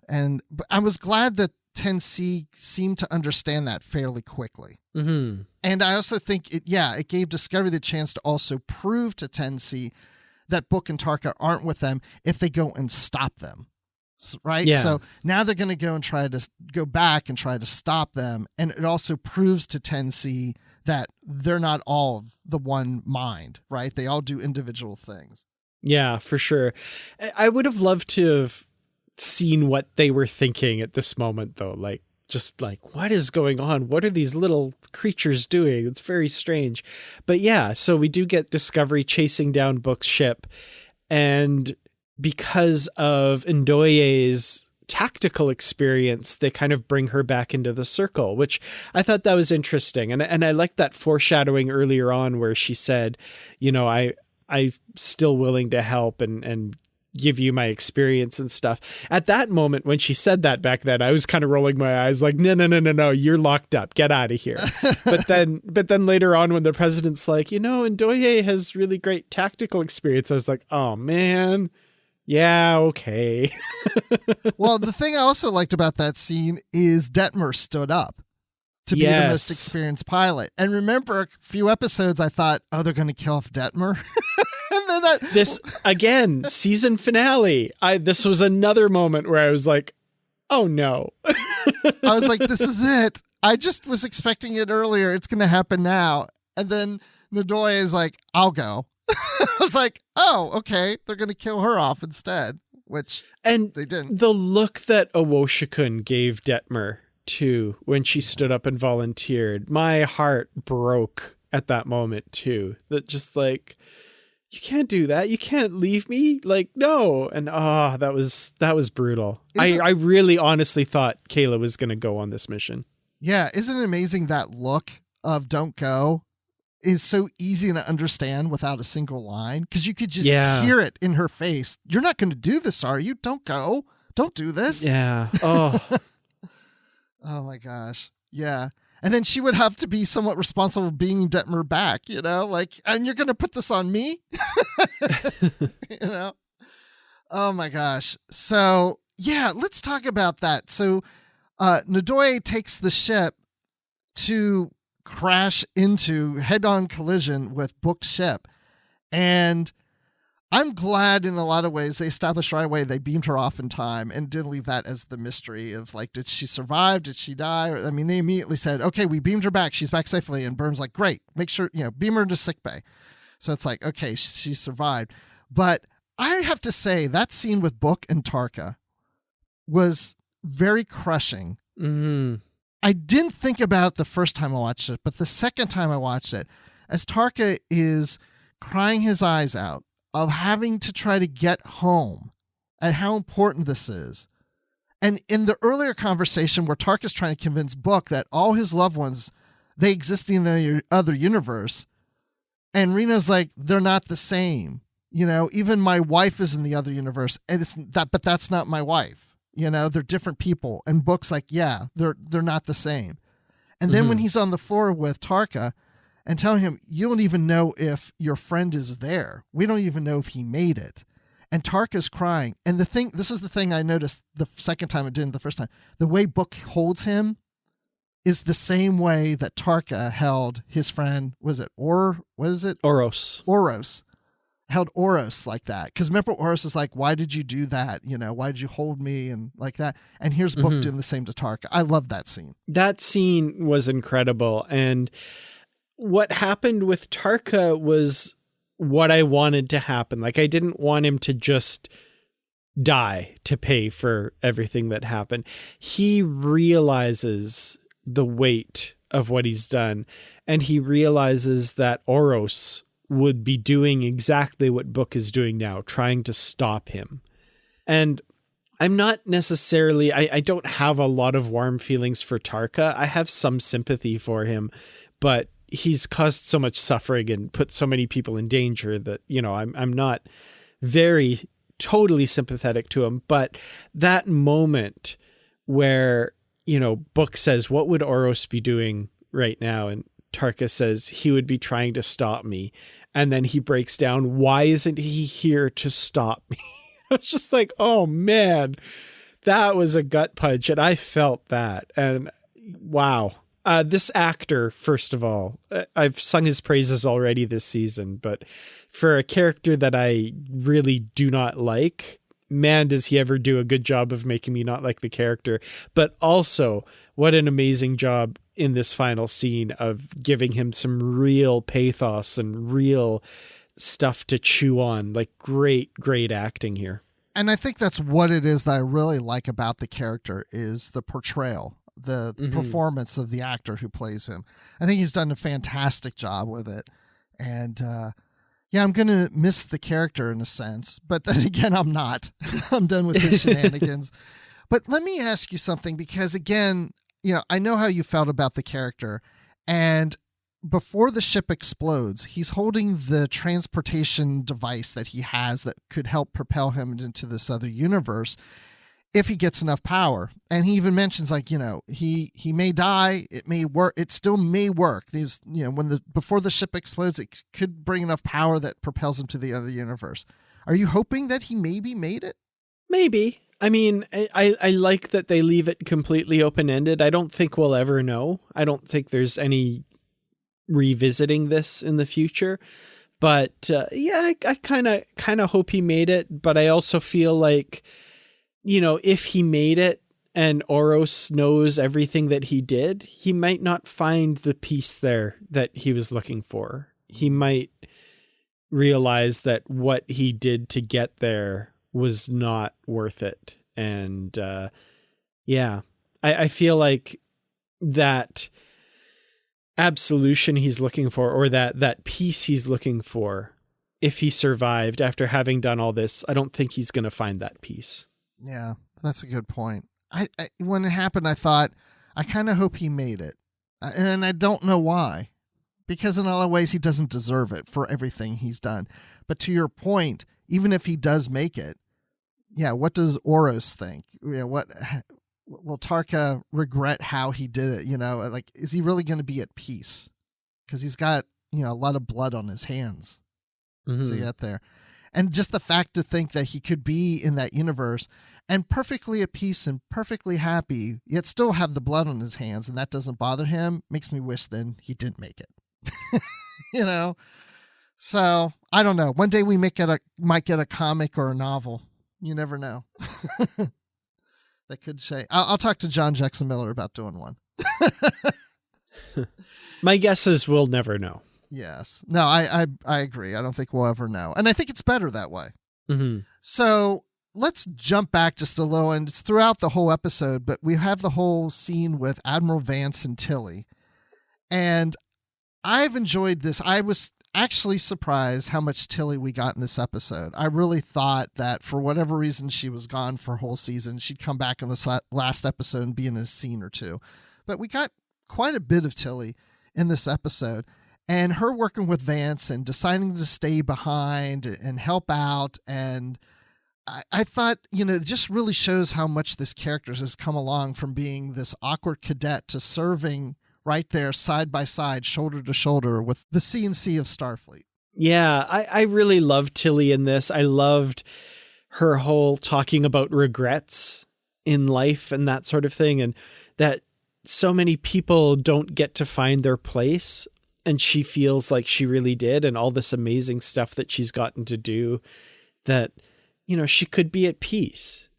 A: but I was glad that 10C seemed to understand that fairly quickly.
B: Mm-hmm.
A: And I also think it gave Discovery the chance to also prove to 10C that Book and Tarka aren't with them if they go and stop them. Right?
B: Yeah.
A: So now they're going to go and try to go back and try to stop them. And it also proves to 10C that they're not all of the one mind, right? They all do individual things.
B: Yeah, for sure. I would have loved to have seen what they were thinking at this moment, though. Like, just like, what is going on? What are these little creatures doing? It's very strange. But yeah, so we do get Discovery chasing down Book's ship. And because of Ndoye's tactical experience, they kind of bring her back into the circle, which I thought that was interesting. And I liked that foreshadowing earlier on where she said, you know, I'm still willing to help and give you my experience and stuff. At that moment, when she said that back then, I was kind of rolling my eyes like, no, you're locked up. Get out of here. But then later on, when the president's like, you know, Ndoye has really great tactical experience, I was like, oh man, yeah, okay.
A: Well, the thing I also liked about that scene is Detmer stood up to be the most experienced pilot. And remember, a few episodes, I thought, oh, they're going to kill off Detmer. And then
B: this, again, season finale. This was another moment where I was like, oh no.
A: I was like, this is it. I just was expecting it earlier. It's going to happen now. And then Ndoye is like, I'll go. I was like, oh, okay. They're going to kill her off instead, which they didn't.
B: The look that Awoshikun gave Detmer, too, when she stood up and volunteered, my heart broke at that moment, too. That just like, you can't do that. You can't leave me. Like, no. And that was brutal. I really honestly thought Kayla was going to go on this mission.
A: Yeah. Isn't it amazing that look of don't go is so easy to understand without a single line? Because you could just hear it in her face. You're not going to do this, are you? Don't go. Don't do this.
B: Yeah. Oh.
A: Oh my gosh. Yeah. And then she would have to be somewhat responsible for bringing Detmer back, you know, like, and you're going to put this on me, you know? Oh my gosh. So yeah, let's talk about that. So, Ndoye takes the ship to crash into head-on collision with Book's ship. And I'm glad in a lot of ways they established right away they beamed her off in time and didn't leave that as the mystery of like, did she survive? Did she die? Or, I mean, they immediately said, okay, we beamed her back. She's back safely. And Burnham's like, great, make sure, you know, beam her into sickbay. So it's like, okay, she survived. But I have to say that scene with Book and Tarka was very crushing.
B: Mm-hmm.
A: I didn't think about it the first time I watched it, but the second time I watched it, as Tarka is crying his eyes out of having to try to get home and how important this is. And in the earlier conversation where Tarka's trying to convince Book that all his loved ones, they exist in the other universe. And Reno's like, they're not the same. You know, even my wife is in the other universe and it's that, but that's not my wife. You know, they're different people. And Book's like, yeah, they're not the same. And then when he's on the floor with Tarka and telling him, you don't even know if your friend is there. We don't even know if he made it. And Tarka's crying. And this is the thing I noticed the second time it didn't the first time. The way Book holds him is the same way that Tarka held his friend.
B: Oros.
A: Oros. Held Oros like that. Because remember, Oros is like, why did you do that? You know, why did you hold me? And like that. And here's Book doing the same to Tarka. I love that scene.
B: That scene was incredible. And what happened with Tarka was what I wanted to happen. Like, I didn't want him to just die to pay for everything that happened. He realizes the weight of what he's done. And he realizes that Oros would be doing exactly what Book is doing now, trying to stop him. And I'm not necessarily, I don't have a lot of warm feelings for Tarka. I have some sympathy for him, but he's caused so much suffering and put so many people in danger that, you know, I'm not very totally sympathetic to him. But that moment where, you know, Book says, what would Oros be doing right now? And Tarka says he would be trying to stop me. And then he breaks down, why isn't he here to stop me? I was just like, oh man, That was a gut punch, and I felt that. And wow. This actor, first of all, I've sung his praises already this season, but for a character that I really do not like, man, does he ever do a good job of making me not like the character. But also, what an amazing job in this final scene of giving him some real pathos and real stuff to chew on. Like, great acting here.
A: And I think that's what it is that I really like about the character is the portrayal, the performance of the actor who plays him. I think he's done a fantastic job with it. And yeah, I'm going to miss the character in a sense, but then again, I'm not. I'm done with his shenanigans. But let me ask you something, because again, I know how you felt about the character, and before the ship explodes, he's holding the transportation device that he has that could help propel him into this other universe if he gets enough power. And he even mentions, like, he may die, it may work, it still may work. These, before the ship explodes, it could bring enough power that propels him to the other universe. Are you hoping that he maybe made it?
B: Maybe. I mean, I like that they leave it completely open-ended. I don't think we'll ever know. I don't think there's any revisiting this in the future. But yeah, I kind of hope he made it. But I also feel like, if he made it and Oros knows everything that he did, he might not find the peace there that he was looking for. He might realize that what he did to get there was not worth it. And yeah, I feel like that absolution he's looking for, or that peace he's looking for, if he survived after having done all this, I don't think he's going to find that peace.
A: Yeah, that's a good point. I when it happened, I thought, I kind of hope he made it. And I don't know why. Because in a lot of ways, he doesn't deserve it for everything he's done. But to your point, even if he does make it, yeah, what does Oros think? Will Tarka regret how he did it? Like, is he really going to be at peace? Because he's got, a lot of blood on his hands to get there. And just the fact to think that he could be in that universe and perfectly at peace and perfectly happy, yet still have the blood on his hands, and that doesn't bother him, makes me wish then he didn't make it. So I don't know. One day we might get a comic or a novel. You never know. That could say. I'll talk to John Jackson Miller about doing one.
B: My guess is we'll never know.
A: Yes. No, I agree. I don't think we'll ever know. And I think it's better that way.
B: Mm-hmm.
A: So let's jump back just a little, and it's throughout the whole episode, but we have the whole scene with Admiral Vance and Tilly. And I've enjoyed this. I was actually surprised how much Tilly we got in this episode. I really thought that for whatever reason she was gone for a whole season, she'd come back in this last episode and be in a scene or two. But we got quite a bit of Tilly in this episode. And her working with Vance and deciding to stay behind and help out. And I thought, it just really shows how much this character has come along from being this awkward cadet to serving right there side by side, shoulder to shoulder with the C&C of Starfleet.
B: Yeah, I really loved Tilly in this. I loved her whole talking about regrets in life and that sort of thing. And that so many people don't get to find their place. And she feels like she really did, and all this amazing stuff that she's gotten to do, that, she could be at peace,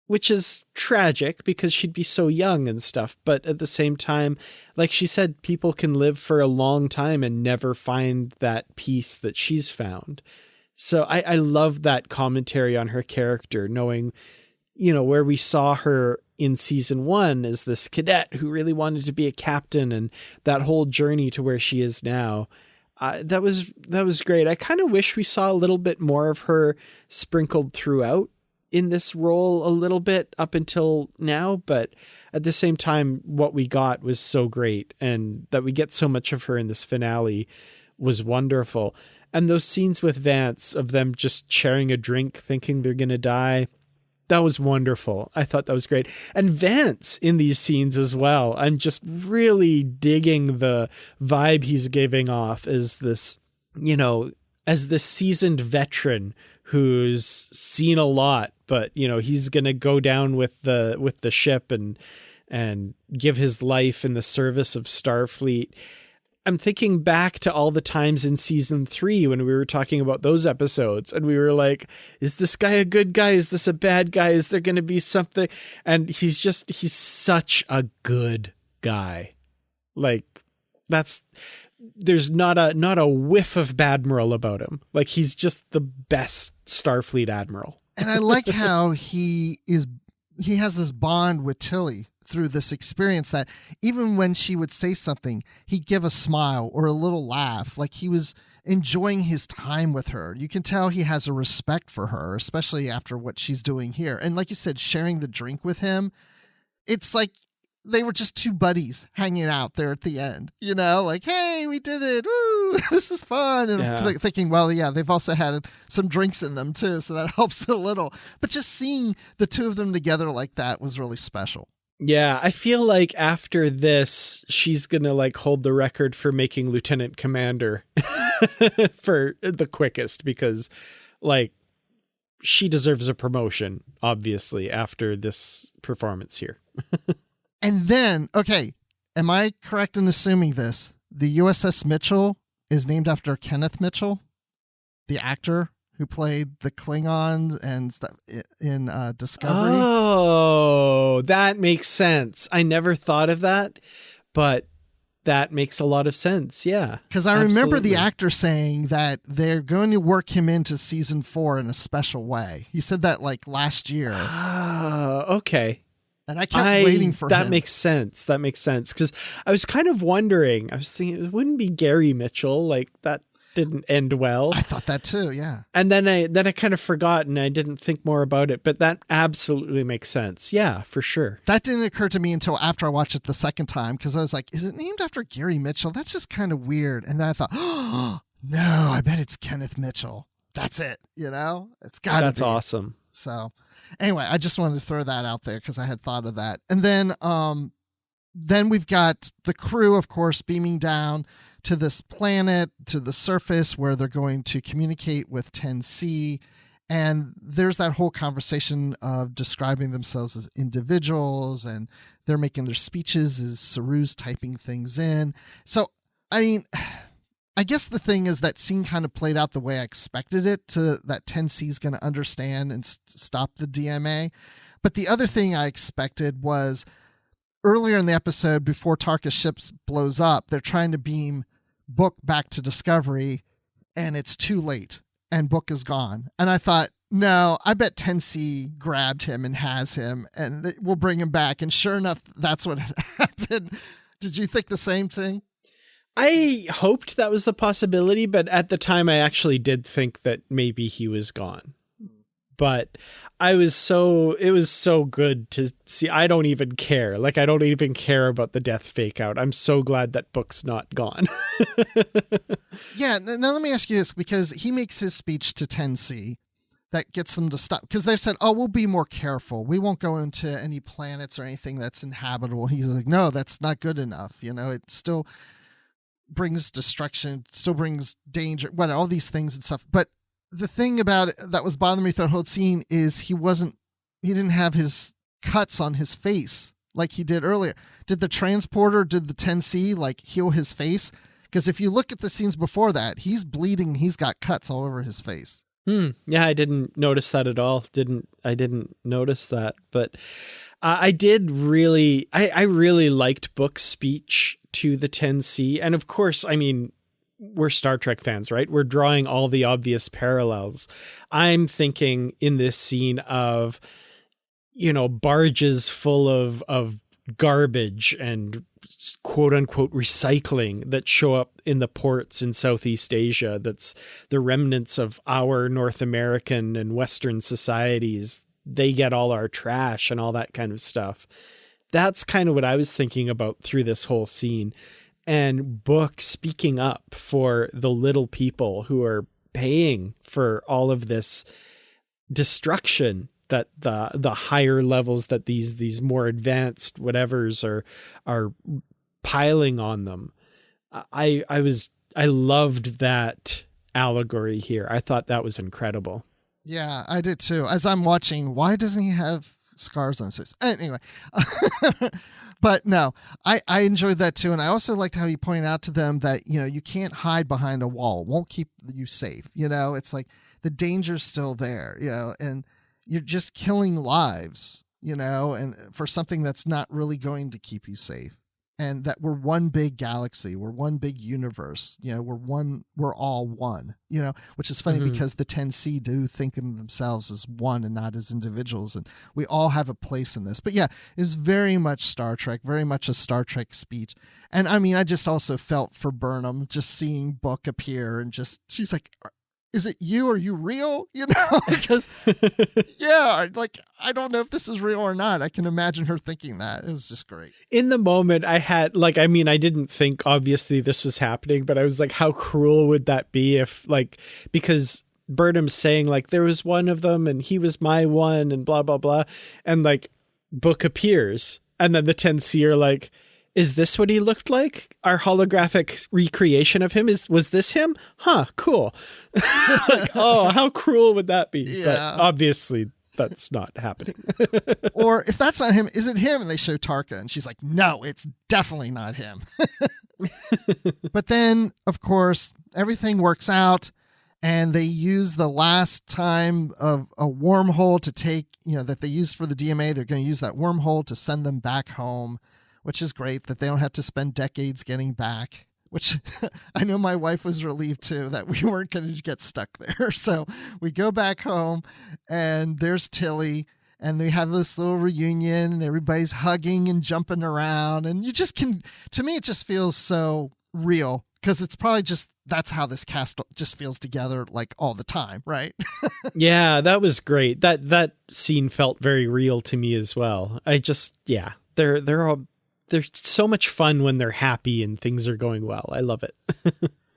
B: which is tragic because she'd be so young and stuff. But at the same time, like she said, people can live for a long time and never find that peace that she's found. So I love that commentary on her character, knowing, where we saw her in season 1 as this cadet who really wanted to be a captain, and that whole journey to where she is now. That was great. I kind of wish we saw a little bit more of her sprinkled throughout in this role a little bit up until now, but at the same time, what we got was so great, and that we get so much of her in this finale was wonderful. And those scenes with Vance of them just sharing a drink, thinking they're going to die, that was wonderful. I thought that was great. And Vance in these scenes as well. I'm just really digging the vibe he's giving off as this, as this seasoned veteran who's seen a lot, but he's going to go down with the ship and give his life in the service of Starfleet. I'm thinking back to all the times in season 3 when we were talking about those episodes and we were like, is this guy a good guy? Is this a bad guy? Is there going to be something? And he's such a good guy. Like there's not a whiff of Badmiral about him. Like he's just the best Starfleet admiral.
A: And I like how he has this bond with Tilly through this experience that even when she would say something, he'd give a smile or a little laugh. Like he was enjoying his time with her. You can tell he has a respect for her, especially after what she's doing here. And like you said, sharing the drink with him, it's like they were just two buddies hanging out there at the end, like, hey, we did it. Woo, this is fun. And I'm thinking, well, yeah, they've also had some drinks in them too. So that helps a little, but just seeing the two of them together like that was really special.
B: Yeah, I feel like after this, she's going to like hold the record for making lieutenant commander for the quickest, because like she deserves a promotion, obviously, after this performance here.
A: And then, okay, am I correct in assuming this? The USS Mitchell is named after Kenneth Mitchell, the actor who played the Klingons and stuff in Discovery.
B: Oh, that makes sense. I never thought of that, but that makes a lot of sense. Yeah.
A: Because I remember the actor saying that they're going to work him into season 4 in a special way. He said that like last year.
B: Oh, okay.
A: And I kept waiting for
B: that
A: him.
B: Makes sense. That makes sense. Because I was kind of wondering, I was thinking it wouldn't be Gary Mitchell. Like that didn't end well.
A: I thought that too, yeah.
B: And then I kind of forgot and I didn't think more about it, but that absolutely makes sense. Yeah, for sure.
A: That didn't occur to me until after I watched it the second time, because I was like, is it named after Gary Mitchell? That's just kind of weird. And then I thought, oh, no, I bet it's Kenneth Mitchell. That's it, It's got to be.
B: That's awesome.
A: So anyway, I just wanted to throw that out there because I had thought of that. And then we've got the crew, of course, beaming down to this planet, to the surface where they're going to communicate with 10C. And there's that whole conversation of describing themselves as individuals, and they're making their speeches as Saru's typing things in. So, I mean, I guess the thing is that scene kind of played out the way I expected it to, that 10C is going to understand and stop the DMA. But the other thing I expected was earlier in the episode, before Tarka's ship blows up, they're trying to beam Book back to Discovery, and it's too late, and Book is gone. And I thought, no, I bet 10C grabbed him and has him, and we'll bring him back. And sure enough, that's what happened. Did you think the same thing?
B: I hoped that was the possibility, but at the time I actually did think that maybe he was gone. But it was so good to see. I don't even care. Like, I don't even care about the death fake out. I'm so glad that Book's not gone.
A: Yeah. Now let me ask you this, because he makes his speech to 10C that gets them to stop, because they've said, oh, we'll be more careful. We won't go into any planets or anything that's inhabitable. He's like, no, that's not good enough. It still brings destruction, still brings danger, all these things and stuff. But the thing about it that was bothering me throughout the whole scene is he didn't have his cuts on his face like he did earlier. Did the transporter, did the 10C like heal his face? Because if you look at the scenes before that, he's bleeding. He's got cuts all over his face.
B: Yeah, I didn't notice that at all. I didn't notice that, but I really liked Book's speech to the 10C. And of course, I mean, we're Star Trek fans, right? We're drawing all the obvious parallels. I'm thinking in this scene of, barges full of garbage and quote unquote recycling that show up in the ports in Southeast Asia. That's the remnants of our North American and Western societies. They get all our trash and all that kind of stuff. That's kind of what I was thinking about through this whole scene. And Book speaking up for the little people who are paying for all of this destruction that the higher levels that these more advanced whatevers are piling on them. I loved that allegory here. I thought that was incredible.
A: Yeah, I did too. As I'm watching, why doesn't he have scars on his face? Anyway, but no, I enjoyed that too. And I also liked how he pointed out to them that, you can't hide behind a wall. It won't keep you safe. It's like the danger's still there, and you're just killing lives, and for something that's not really going to keep you safe. And that we're one big galaxy, we're one big universe, we're all one, which is funny because the 10C do think of themselves as one and not as individuals. And we all have a place in this. But yeah, it's very much Star Trek, very much a Star Trek speech. And I mean, I just also felt for Burnham just seeing Book appear and she's like, is it you? Are you real? Because yeah, like, I don't know if this is real or not. I can imagine her thinking that. It was just great.
B: In the moment I had I didn't think obviously this was happening, but I was like, how cruel would that be if because Burnham's saying there was one of them and he was my one and blah, blah, blah. And Book appears and then the 10C are like, is this what he looked like? Our holographic recreation of him was this him? Huh, cool. Oh, how cruel would that be?
A: Yeah.
B: But obviously that's not happening.
A: Or if that's not him, is it him? And they show Tarka and she's like, no, it's definitely not him. But then, of course, everything works out and they use the last time of a wormhole to take, that they used for the DMA. They're going to use that wormhole to send them back home, which is great that they don't have to spend decades getting back, which I know my wife was relieved too, that we weren't going to get stuck there. So we go back home and there's Tilly and they have this little reunion and everybody's hugging and jumping around. And to me, it just feels so real because it's probably that's how this cast just feels together all the time. Right.
B: Yeah, that was great. That scene felt very real to me as well. They're so much fun when they're happy and things are going well. I love it.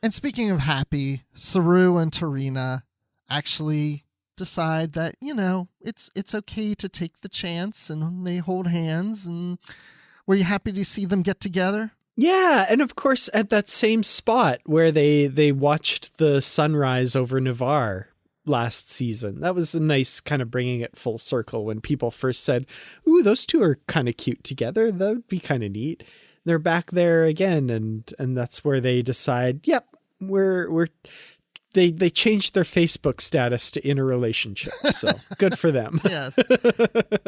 A: And speaking of happy, Saru and Tarina actually decide that, it's okay to take the chance, and they hold hands. And were you happy to see them get together?
B: Yeah. And of course, at that same spot where they watched the sunrise over Navarre last season. That was a nice kind of bringing it full circle when people first said, ooh, those two are kind of cute together. That would be kind of neat. They're back there again. And that's where they decide, yep, they changed their Facebook status to in a relationship. So good for them.
A: Yes.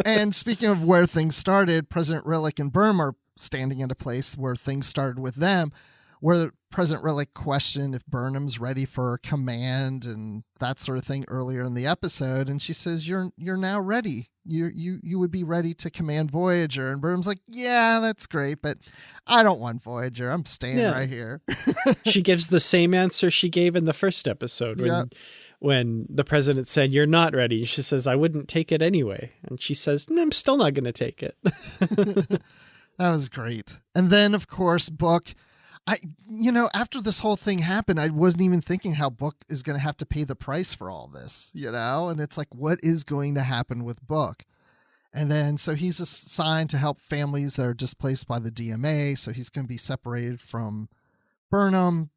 A: And speaking of where things started, President Rillick and Burnham are standing in a place where things started with them, where President Rillick questioned if Burnham's ready for command and that sort of thing earlier in the episode. And she says, you're now ready. You would be ready to command Voyager. And Burnham's like, yeah, that's great, but I don't want Voyager. I'm staying right here.
B: She gives the same answer she gave in the first episode when the president said, you're not ready. She says, I wouldn't take it anyway. And she says, no, I'm still not going to take it.
A: That was great. And then, of course, Book. After this whole thing happened, I wasn't even thinking how Book is going to have to pay the price for all this, and it's like, what is going to happen with Book? And then, so he's assigned to help families that are displaced by the DMA. So he's going to be separated from Burnham,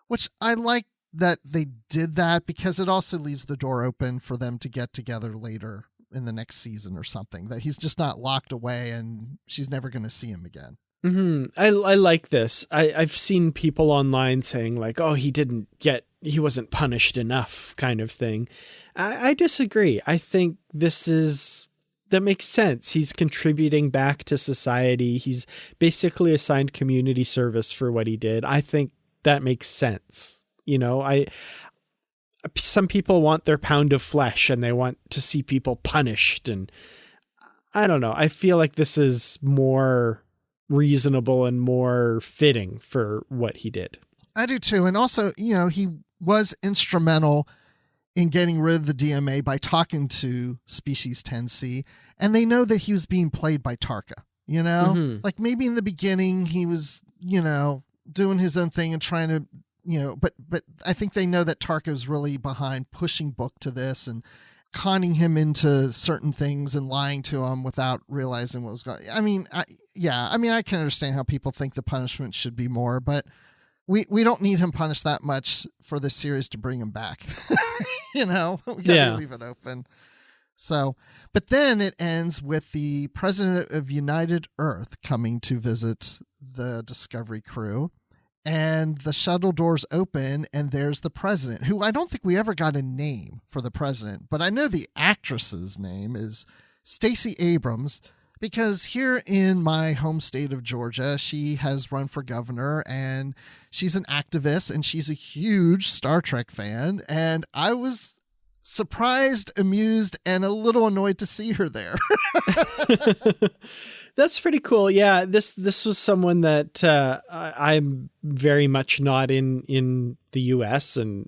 A: which I like that they did that because it also leaves the door open for them to get together later in the next season or something, that he's just not locked away and she's never going to see him again.
B: Mm-hmm. I like this. I've seen people online saying oh, he wasn't punished enough kind of thing. I disagree. I think that makes sense. He's contributing back to society. He's basically assigned community service for what he did. I think that makes sense. Some people want their pound of flesh and they want to see people punished. And I don't know. I feel like this is more reasonable and more fitting for what he did.
A: I do too. And also, he was instrumental in getting rid of the DMA by talking to Species 10C. And they know that he was being played by Tarka, like maybe in the beginning he was, doing his own thing and trying to, but I think they know that Tarka is really behind pushing Book to this and conning him into certain things and lying to him without realizing what was going on. I mean, I can understand how people think the punishment should be more, but we don't need him punished that much for this series to bring him back. We gotta leave it open. So, but then it ends with the president of United Earth coming to visit the Discovery crew, and the shuttle doors open, and there's the president, who I don't think we ever got a name for the president, but I know the actress's name is Stacey Abrams, because here in my home state of Georgia, she has run for governor, and she's an activist, and she's a huge Star Trek fan, and I was surprised, amused, and a little annoyed to see her there.
B: That's pretty cool. Yeah, this was someone that I'm very much not in the U.S., and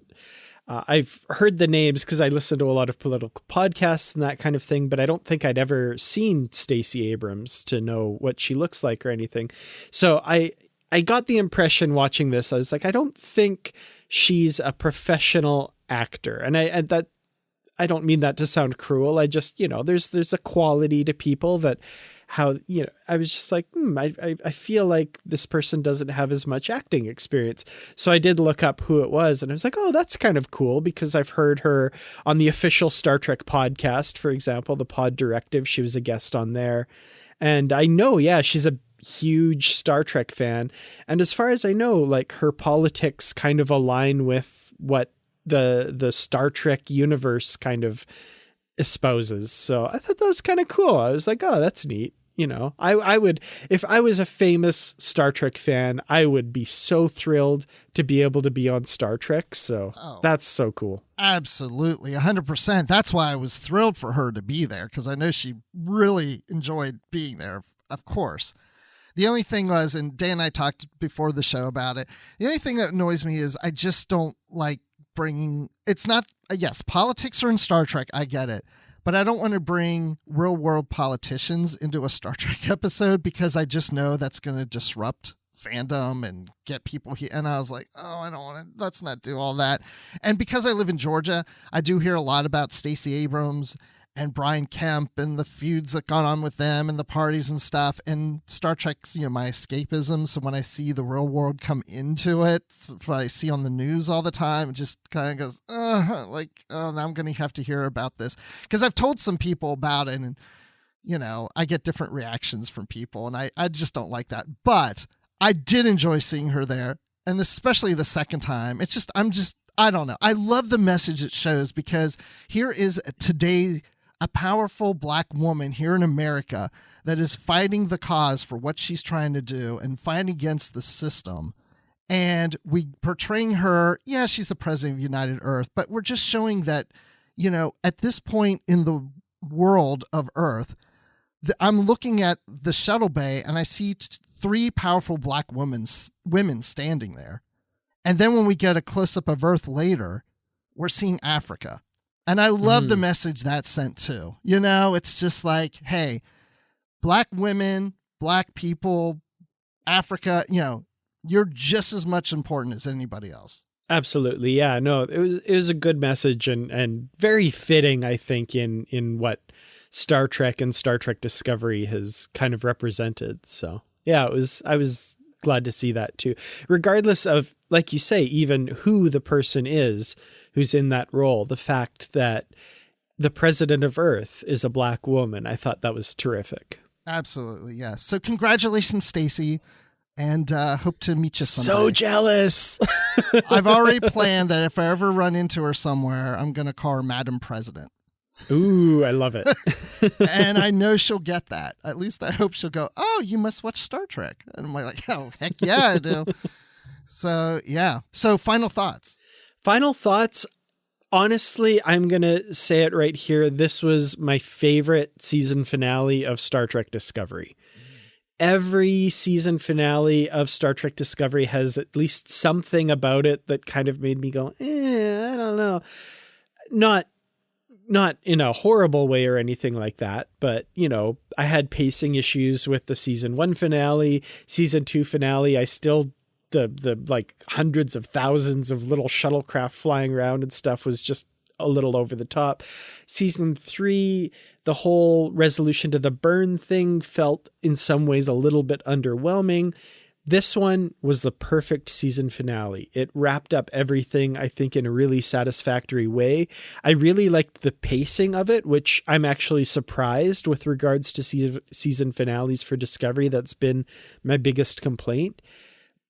B: I've heard the names because I listen to a lot of political podcasts and that kind of thing, but I don't think I'd ever seen Stacey Abrams to know what she looks like or anything. So I got the impression watching this, I was like, I don't think she's a professional actor. And I don't mean that to sound cruel. I just, there's a quality to people that I was just like, I feel like this person doesn't have as much acting experience. So I did look up who it was, and I was like, oh, that's kind of cool, because I've heard her on the official Star Trek podcast, for example, the Pod Directive. She was a guest on there. And I know, she's a huge Star Trek fan. And as far as I know, like, her politics kind of align with what the Star Trek universe kind of espouses. So I thought that was kind of cool. I was like, oh, that's neat. I would, if I was a famous Star Trek fan, I would be so thrilled to be able to be on Star Trek. So that's so cool.
A: Absolutely. 100%. That's why I was thrilled for her to be there, because I know she really enjoyed being there, of course. The only thing was, and Dan and I talked before the show about it, the only thing that annoys me is I just don't like it's not, yes, politics are in Star Trek, I get it, but I don't want to bring real world politicians into a Star Trek episode, because I just know that's going to disrupt fandom and get people here. And I was like, oh, I don't want to, let's not do all that. And because I live in Georgia, I do hear a lot about Stacey Abrams and Brian Kemp and the feuds that gone on with them and the parties and stuff. And Star Trek's, my escapism. So when I see the real world come into it, what I see on the news all the time, it just kind of goes, now I'm going to have to hear about this. Because I've told some people about it, and, I get different reactions from people, and I just don't like that. But I did enjoy seeing her there. And especially the second time, I don't know. I love the message it shows, because here is today a powerful Black woman here in America that is fighting the cause for what she's trying to do and fighting against the system. And we portraying her, she's the president of United Earth, but we're just showing that, at this point in the world of Earth, I'm looking at the shuttle bay and I see three powerful Black women standing there. And then when we get a close-up of Earth later, we're seeing Africa. And I love the message that sent too. It's just like, hey, Black women, Black people, Africa, you're just as much important as anybody else.
B: Absolutely. Yeah, no, it was a good message and very fitting, I think, in what Star Trek and Star Trek Discovery has kind of represented. So yeah, I was glad to see that too. Regardless of, like you say, even who the person is who's in that role, the fact that the president of Earth is a Black woman, I thought that was terrific.
A: Absolutely, yes. So congratulations, Stacey, and hope to meet you someday.
B: So jealous.
A: I've already planned that if I ever run into her somewhere, I'm going to call her Madam President.
B: Ooh, I love it.
A: And I know she'll get that. At least I hope she'll go, oh, you must watch Star Trek. And I'm like, oh, heck yeah, I do. So, yeah. So final thoughts.
B: Final thoughts. Honestly, I'm going to say it right here. This was my favorite season finale of Star Trek Discovery. Every season finale of Star Trek Discovery has at least something about it that kind of made me go, I don't know. Not in a horrible way or anything like that, but I had pacing issues with the season 1 finale, season 2 finale. I still, the like hundreds of thousands of little shuttlecraft flying around and stuff was just a little over the top. Season 3, the whole resolution to the burn thing felt in some ways a little bit underwhelming, This one was the perfect season finale. It wrapped up everything, I think, in a really satisfactory way. I really liked the pacing of it, which I'm actually surprised with regards to season finales for Discovery. That's been my biggest complaint.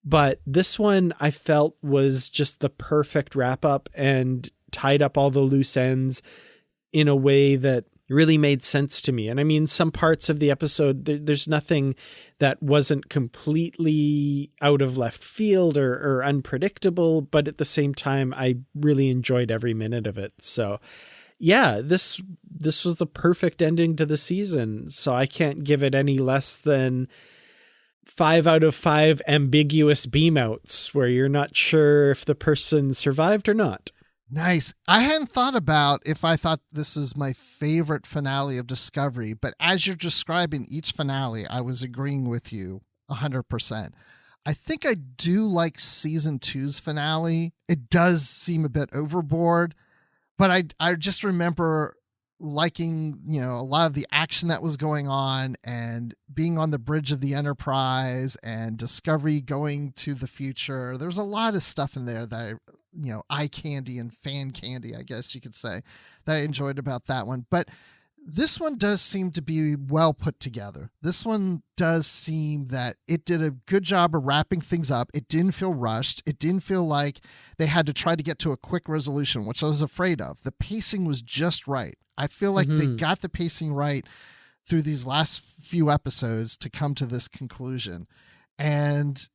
B: But this one I felt was just the perfect wrap up and tied up all the loose ends in a way that really made sense to me. And I mean, some parts of the episode, there's nothing that wasn't completely out of left field or unpredictable, but at the same time, I really enjoyed every minute of it. So yeah, this was the perfect ending to the season. So I can't give it any less than 5 out of 5 ambiguous beam outs where you're not sure if the person survived or not.
A: Nice. I hadn't thought about if I thought this is my favorite finale of Discovery, but as you're describing each finale, I was agreeing with you 100%. I think I do like season 2's finale. It does seem a bit overboard, but I just remember liking, a lot of the action that was going on and being on the bridge of the Enterprise and Discovery going to the future. There's a lot of stuff in there that eye candy and fan candy, I guess you could say, that I enjoyed about that one. But this one does seem to be well put together. This one does seem that it did a good job of wrapping things up. It didn't feel rushed. It didn't feel like they had to try to get to a quick resolution, which I was afraid of. The pacing was just right. I feel like they got the pacing right through these last few episodes to come to this conclusion. And,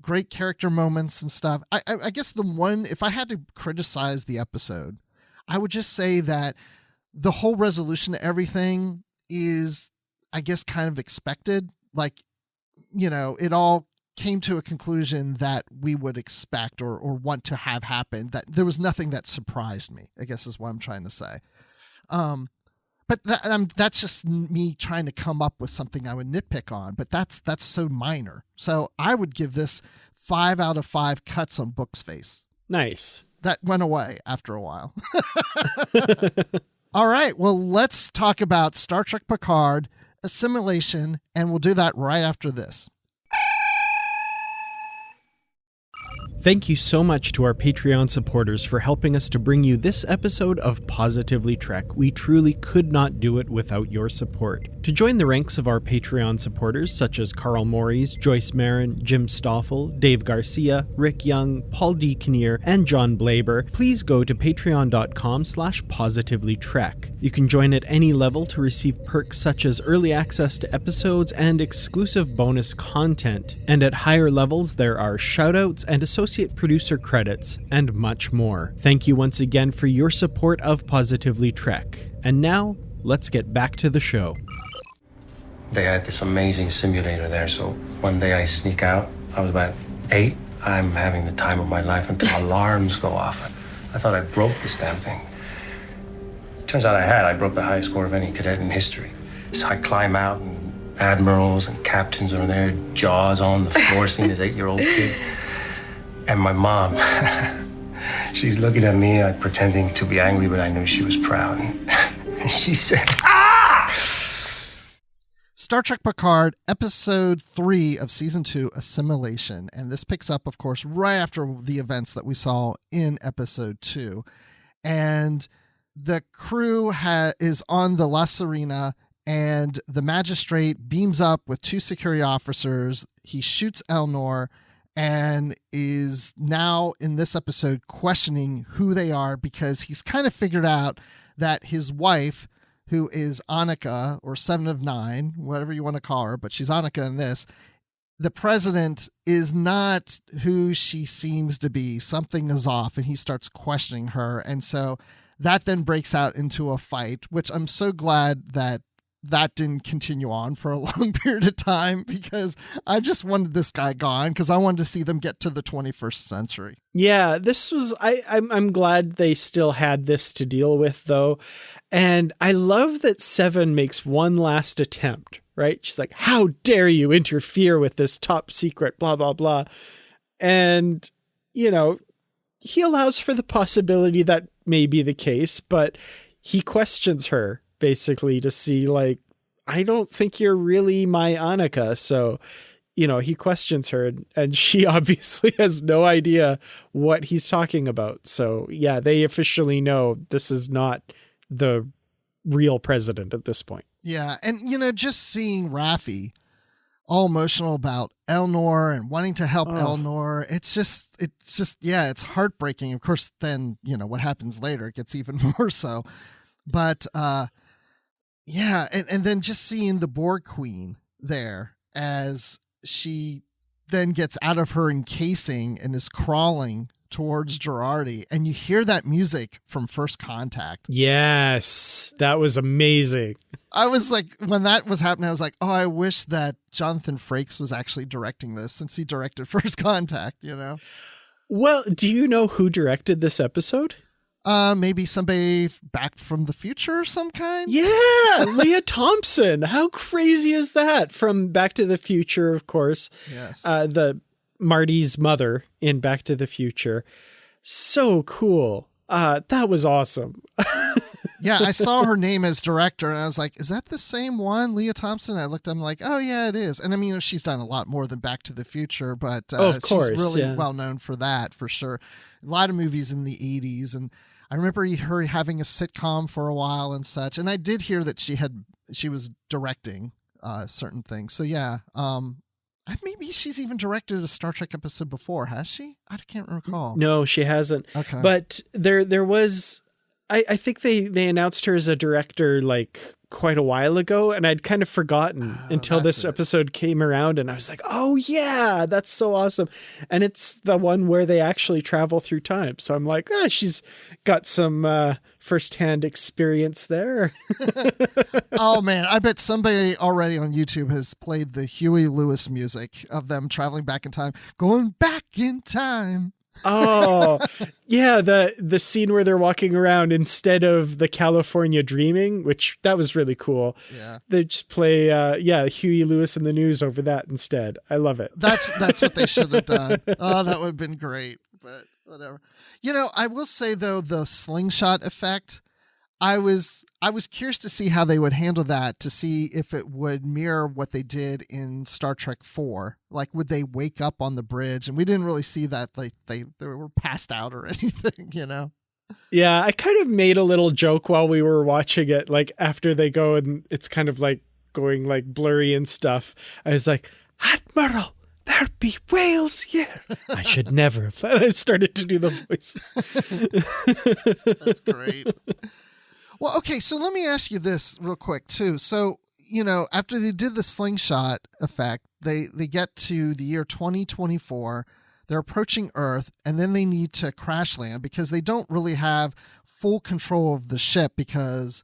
A: great character moments and stuff. I guess the one, if I had to criticize the episode, I would just say that the whole resolution to everything is, I guess, kind of expected. Like, it all came to a conclusion that we would expect or want to have happen. That there was nothing that surprised me, I guess is what I'm trying to say. But that's just me trying to come up with something I would nitpick on, but that's so minor. So I would give this 5 out of 5 cuts on Book's face.
B: Nice.
A: That went away after a while. All right. Well, let's talk about Star Trek Picard, Assimilation, and we'll do that right after this.
B: Thank you so much to our Patreon supporters for helping us to bring you this episode of Positively Trek. We truly could not do it without your support. To join the ranks of our Patreon supporters, such as Carl Morris, Joyce Marin, Jim Stoffel, Dave Garcia, Rick Young, Paul D. Kinnear, and John Blaber, please go to patreon.com/positivelytrek. You can join at any level to receive perks such as early access to episodes and exclusive bonus content. And at higher levels, there are shoutouts and associate producer credits, and much more. Thank you once again for your support of Positively Trek. And now, let's get back to the show.
E: They had this amazing simulator there, so one day I sneak out. I was about 8. I'm having the time of my life until alarms go off. I thought I broke this damn thing. Turns out I broke the highest score of any cadet in history. So I climb out, and admirals and captains are there, jaws on the floor, seeing this 8-year-old kid. And my mom, she's looking at me, pretending to be angry, but I knew she was proud. And she said, "Ah!"
A: Star Trek Picard, Episode 3 of Season 2, Assimilation. And this picks up, of course, right after the events that we saw in Episode 2. And the crew is on the La Serena, and the magistrate beams up with 2 security officers. He shoots Elnor, and is now in this episode questioning who they are because he's kind of figured out that his wife, who is Annika, or 7 of 9, whatever you want to call her, but she's Annika in this, the president is not who she seems to be. Something is off, and he starts questioning her. And so that then breaks out into a fight, which I'm so glad that didn't continue on for a long period of time, because I just wanted this guy gone because I wanted to see them get to the 21st century.
B: Yeah, this was, I'm glad they still had this to deal with, though. And I love that 7 makes one last attempt, right? She's like, "How dare you interfere with this top secret, blah, blah, blah." And, he allows for the possibility that may be the case, but he questions her basically to see, like, I don't think you're really my Annika. So he questions her, and she obviously has no idea what he's talking about. So yeah, they officially know this is not the real president at this point.
A: Yeah. And, just seeing Raffi all emotional about Elnor and wanting to help Elnor. It's just, it's heartbreaking. Of course, then, what happens later, it gets even more so. But, yeah. And then just seeing the Borg Queen there as she then gets out of her encasing and is crawling towards Girardi, and you hear that music from First Contact.
B: Yes, that was amazing.
A: I was like, when that was happening, I was like, oh, I wish that Jonathan Frakes was actually directing this, since he directed First Contact,
B: Well, do you know who directed this episode?
A: Maybe somebody back from the future of some kind?
B: Yeah, Leah Thompson. How crazy is that? From Back to the Future, of course.
A: Yes.
B: The Marty's mother in Back to the Future. So cool. That was awesome.
A: Yeah, I saw her name as director, and I was like, is that the same one, Leah Thompson? I looked, I'm like, oh, yeah, it is. And I mean, she's done a lot more than Back to the Future, but
B: of course,
A: she's really well known for that, for sure. A lot of movies in the 80s, and I remember her having a sitcom for a while and such, and I did hear that she was directing certain things. So, yeah, maybe she's even directed a Star Trek episode before, has she? I can't recall.
B: No, she hasn't.
A: Okay.
B: But there was... I think they announced her as a director like quite a while ago, and I'd kind of forgotten until this episode came around, and I was like, oh yeah, that's so awesome. And it's the one where they actually travel through time. So I'm like, she's got some firsthand experience there.
A: Oh man, I bet somebody already on YouTube has played the Huey Lewis music of them traveling back in time, going back in time.
B: Oh, yeah. The scene where they're walking around instead of the California Dreaming, which that was really cool.
A: Yeah. They
B: just play, Huey Lewis and the News over that instead. I love it.
A: That's what they should have done. Oh, that would have been great, but whatever. I will say though, the slingshot effect, I was curious to see how they would handle that, to see if it would mirror what they did in Star Trek 4. Like, would they wake up on the bridge? And we didn't really see that. Like, they were passed out or anything,
B: Yeah, I kind of made a little joke while we were watching it. Like, after they go and it's kind of like going like blurry and stuff. I was like, Admiral, there be whales here. I should never have. I started to do the voices.
A: That's great. Well, okay, so let me ask you this real quick, too. So, after they did the slingshot effect, they get to the year 2024, they're approaching Earth, and then they need to crash land because they don't really have full control of the ship because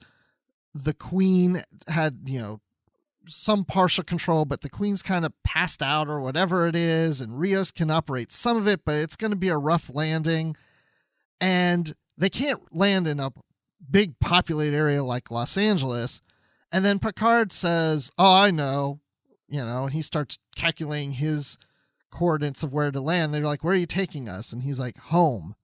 A: the Queen had, some partial control, but the Queen's kind of passed out or whatever it is, and Rios can operate some of it, but it's going to be a rough landing, and they can't land in a big populated area like Los Angeles. And then Picard says, oh, I know, and he starts calculating his coordinates of where to land. They're like, where are you taking us? And he's like, home.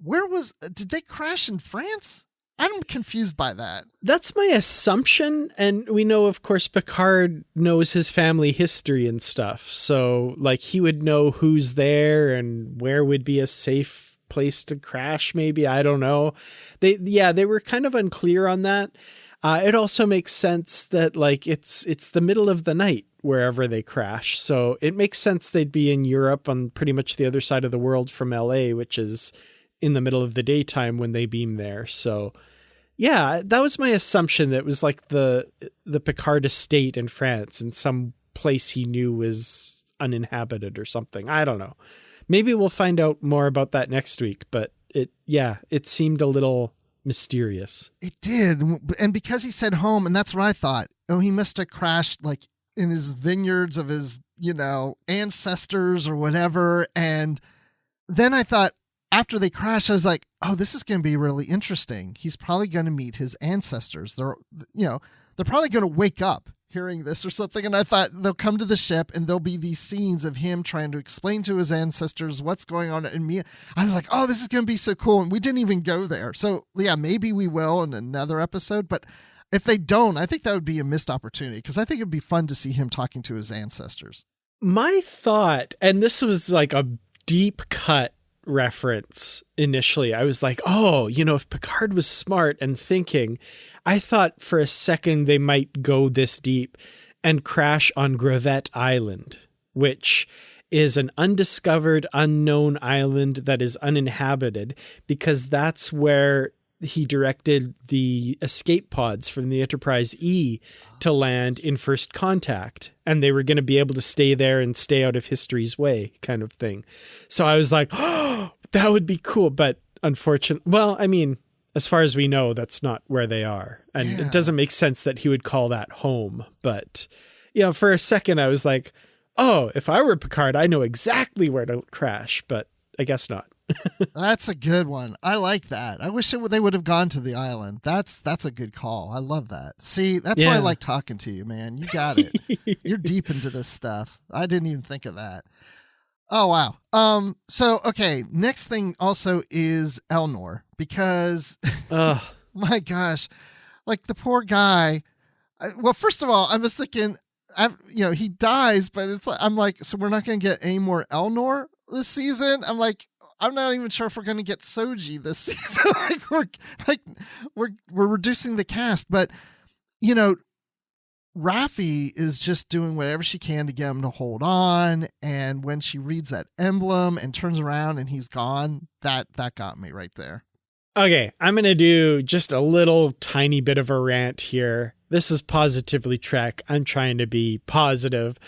A: Did they crash in France? I'm confused by that.
B: That's my assumption. And we know, of course, Picard knows his family history and stuff. So like he would know who's there and where would be a safe place to crash, maybe. I don't know. They were kind of unclear on that. It also makes sense that like it's the middle of the night wherever they crash, so it makes sense they'd be in Europe on pretty much the other side of the world from LA, which is in the middle of the daytime when they beam there. So yeah, that was my assumption, that it was like the Picard estate in France, in some place he knew was uninhabited or something. I don't know. Maybe we'll find out more about that next week, but it seemed a little mysterious.
A: It did. And because he said home, and that's what I thought. Oh, he must have crashed like in his vineyards of his, ancestors or whatever. And then I thought after they crashed, I was like, oh, this is going to be really interesting. He's probably going to meet his ancestors. They're probably going to wake up hearing this or something. And I thought they'll come to the ship and there'll be these scenes of him trying to explain to his ancestors what's going on. And me, I was like, oh, this is going to be so cool. And we didn't even go there. So yeah, maybe we will in another episode, but if they don't, I think that would be a missed opportunity, because I think it'd be fun to see him talking to his ancestors.
B: My thought, and this was like a deep cut reference initially, I was like, oh, if Picard was smart and thinking, I thought for a second they might go this deep and crash on Gravette Island, which is an undiscovered, unknown island that is uninhabited, because that's where he directed the escape pods from the Enterprise E to land in First Contact. And they were going to be able to stay there and stay out of history's way, kind of thing. So I was like, oh, that would be cool. But unfortunately, well, I mean, as far as we know, that's not where they are. And It doesn't make sense that he would call that home. But, for a second, I was like, oh, if I were Picard, I know exactly where to crash, but I guess not.
A: That's a good one. I like that. I wish they would have gone to the island. That's a good call. I love that. See, that's why I like talking to you, man. You got it. You're deep into this stuff. I didn't even think of that. Oh, wow. So, okay. Next thing also is Elnor, because my gosh, like the poor guy. Well, first of all, I was thinking, he dies, but I'm like, so we're not going to get any more Elnor this season. I'm like, I'm not even sure if we're going to get Soji this season. we're reducing the cast, but Raffi is just doing whatever she can to get him to hold on. And when she reads that emblem and turns around and he's gone, that got me right there.
B: Okay, I'm going to do just a little tiny bit of a rant here. This is Positively Trek. I'm trying to be positive,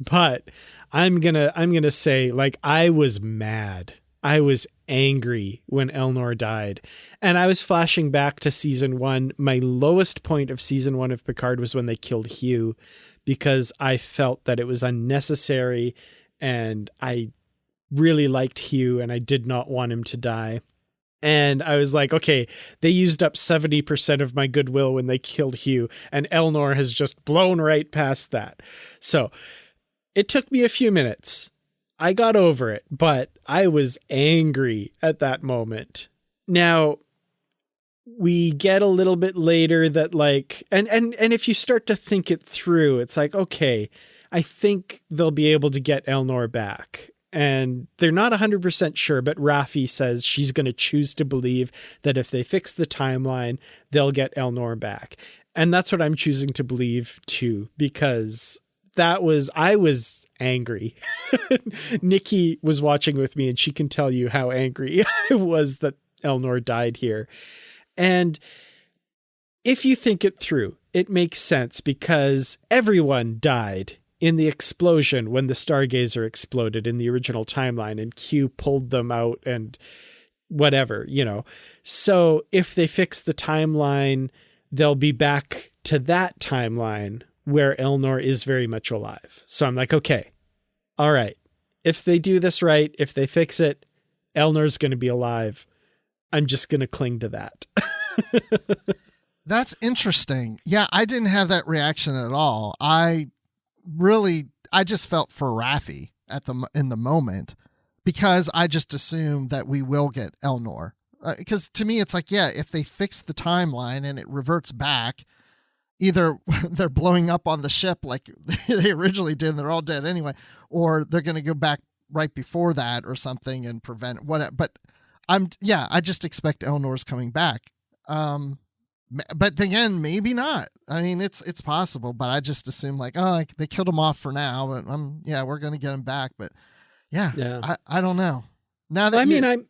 B: but I'm gonna say, like, I was mad. I was angry when Elnor died. And I was flashing back to season 1. My lowest point of season 1 of Picard was when they killed Hugh, because I felt that it was unnecessary and I really liked Hugh and I did not want him to die. And I was like, okay, they used up 70% of my goodwill when they killed Hugh, and Elnor has just blown right past that. So it took me a few minutes. I got over it, but I was angry at that moment. Now, we get a little bit later that, like, and if you start to think it through, it's like, okay, I think they'll be able to get Elnor back. And they're not 100% sure, but Raffi says she's going to choose to believe that if they fix the timeline, they'll get Elnor back. And that's what I'm choosing to believe too, because I was angry. Nikki was watching with me and she can tell you how angry I was that Elnor died here. And if you think it through, it makes sense, because everyone died in the explosion when the Stargazer exploded in the original timeline and Q pulled them out and whatever, So if they fix the timeline, they'll be back to that timeline where Elnor is very much alive. So I'm like, okay, all right. If they do this right, if they fix it, Elnor's going to be alive. I'm just going to cling to that.
A: That's interesting. Yeah, I didn't have that reaction at all. I just felt for Raffi in the moment, because I just assumed that we will get Elnor. Because to me, it's like, yeah, if they fix the timeline and it reverts back, either they're blowing up on the ship like they originally did and they're all dead anyway, or they're going to go back right before that or something and prevent whatever. But I just expect Elnor's coming back. But again, maybe not. I mean, it's possible, but I just assume like, oh, they killed him off for now, but we're going to get him back. But yeah. I don't know. Now that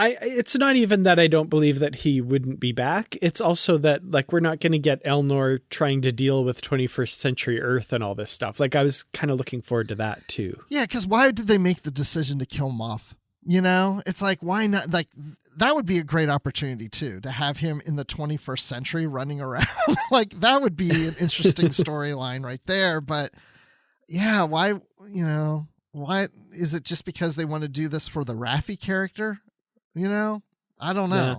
B: it's not even that I don't believe that he wouldn't be back. It's also that, like, we're not going to get Elnor trying to deal with 21st century Earth and all this stuff. Like, I was kind of looking forward to that too.
A: Yeah. Cause why did they make the decision to kill him off? It's like, why not? Like, that would be a great opportunity too, to have him in the 21st century running around. Like, that would be an interesting storyline right there. But yeah, why is it just because they want to do this for the Raffi character? I don't know. Yeah.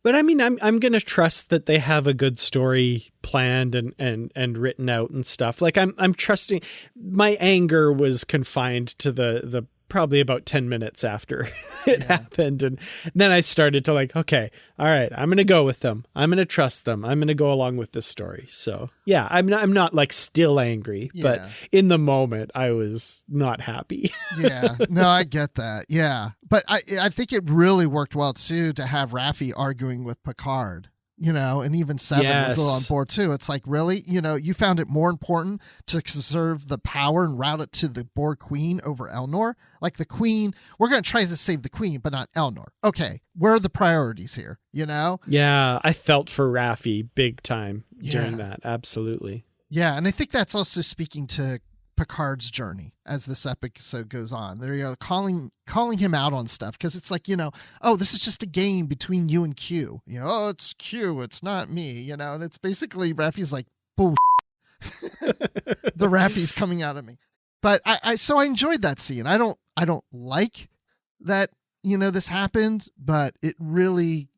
B: But I mean, I'm going to trust that they have a good story planned and written out and stuff. Like, I'm trusting. My anger was confined to the probably about 10 minutes after it happened. And then I started to like, okay, all right, I'm going to go with them. I'm going to trust them. I'm going to go along with this story. So yeah, I'm not like still angry, but in the moment I was not happy.
A: Yeah, no, I get that. Yeah. But I think it really worked well too to have Raffi arguing with Picard. And even Seven was a little on board too. It's like, really, you found it more important to conserve the power and route it to the Borg Queen over Elnor. Like the Queen, we're going to try to save the Queen, but not Elnor. Okay, where are the priorities here?
B: Yeah, I felt for Raffi big time during that. Absolutely.
A: Yeah, and I think that's also speaking to Picard's journey as this episode goes on. They're calling him out on stuff because it's like, oh, this is just a game between you and Q. Oh, it's Q, it's not me. And it's basically Raffi's like, bull. The Raffi's coming out of me. But I enjoyed that scene. I don't like that this happened, but it really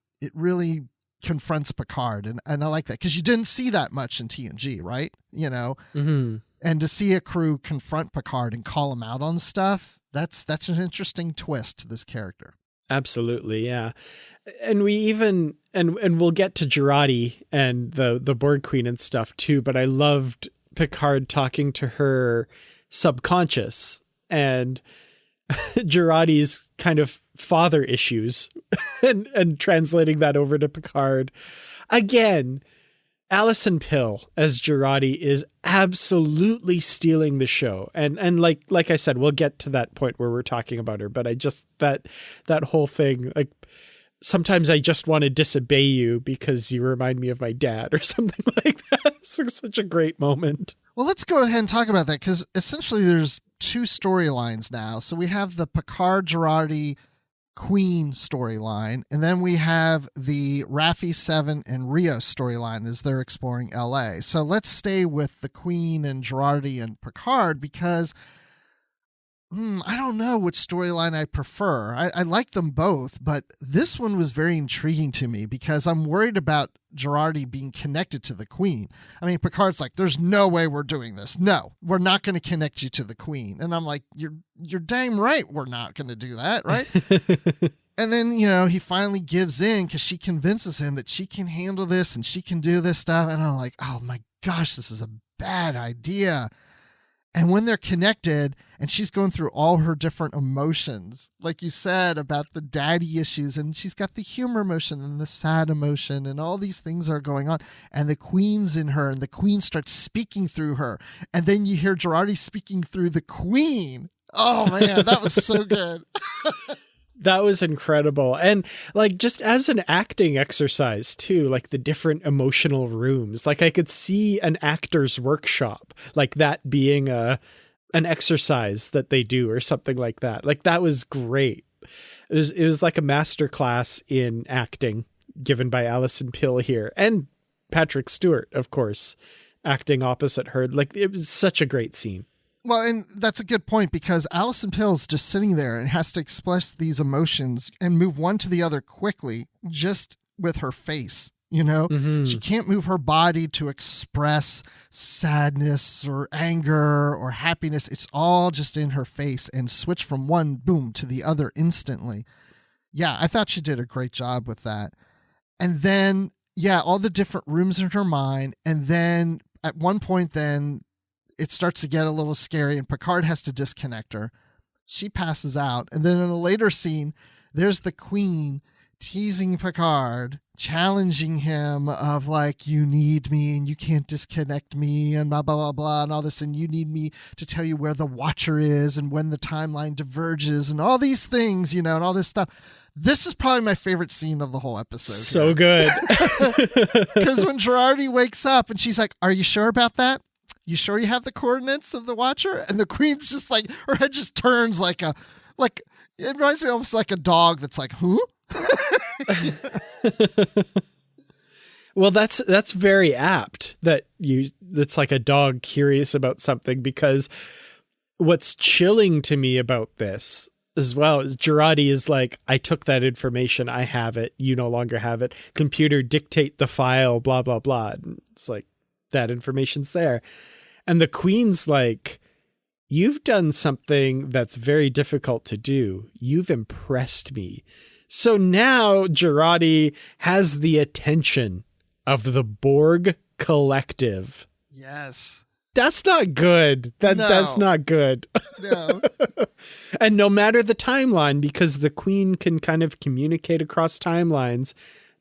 A: confronts Picard, and I like that because you didn't see that much in TNG, right?
B: Mm-hmm.
A: And to see a crew confront Picard and call him out on stuff, that's an interesting twist to this character.
B: Absolutely, yeah. And we even and we'll get to Jurati and the Borg Queen and stuff too, but I loved Picard talking to her subconscious and Jurati's kind of father issues and translating that over to Picard. Again, Alison Pill as Jurati is absolutely stealing the show. And like I said, we'll get to that point where we're talking about her, but I just, that whole thing, like sometimes I just want to disobey you because you remind me of my dad or something like that. It's such a great moment.
A: Well, let's go ahead and talk about that because essentially there's two storylines now. So we have the Picard Jurati Queen storyline, and then we have the Raffi, Seven, and Rio storyline as they're exploring LA. So let's stay with the Queen and Jurati and Picard because I don't know which storyline I prefer. I like them both, but this one was very intriguing to me because I'm worried about Jurati being connected to the Queen. I mean, Picard's like, there's no way we're doing this. No, we're not going to connect you to the Queen. And I'm like, you're dang right we're not going to do that, right? And then, he finally gives in because she convinces him that she can handle this and she can do this stuff. And I'm like, oh my gosh, this is a bad idea. And when they're connected and she's going through all her different emotions, like you said about the daddy issues, and she's got the humor emotion and the sad emotion and all these things are going on, and the Queen's in her and the Queen starts speaking through her. And then you hear Jurati speaking through the Queen. Oh man, that was so good.
B: That was incredible. And like, just as an acting exercise too, like the different emotional rooms, like I could see an actor's workshop, like that being an exercise that they do or something like that. Like that was great. It was like a masterclass in acting given by Alison Pill here, and Patrick Stewart, of course, acting opposite her. Like it was such a great scene.
A: Well, and that's a good point because Alison Pill's just sitting there and has to express these emotions and move one to the other quickly just with her face.
B: Mm-hmm.
A: She can't move her body to express sadness or anger or happiness. It's all just in her face and switch from one boom to the other instantly. Yeah, I thought she did a great job with that. And then, all the different rooms in her mind. And then at one point, then it starts to get a little scary and Picard has to disconnect her. She passes out. And then in a later scene, there's the Queen teasing Picard, challenging him of like, you need me and you can't disconnect me and blah, blah, blah, blah, and all this. And you need me to tell you where the Watcher is and when the timeline diverges and all these things, and all this stuff. This is probably my favorite scene of the whole episode.
B: So good.
A: Because when Jurati wakes up and she's like, are you sure about that? You sure you have the coordinates of the Watcher? And the Queen's just like, her head just turns like it reminds me almost like a dog that's like, huh?
B: Well, that's very apt that's like a dog curious about something, because what's chilling to me about this as well is Jurati is like, I took that information, I have it, you no longer have it. Computer, dictate the file, blah, blah, blah. And it's like, that information's there. And the Queen's like, you've done something that's very difficult to do. You've impressed me. So now Jurati has the attention of the Borg collective.
A: Yes.
B: That's not good. That's not good.
A: No.
B: And no matter the timeline, because the Queen can kind of communicate across timelines,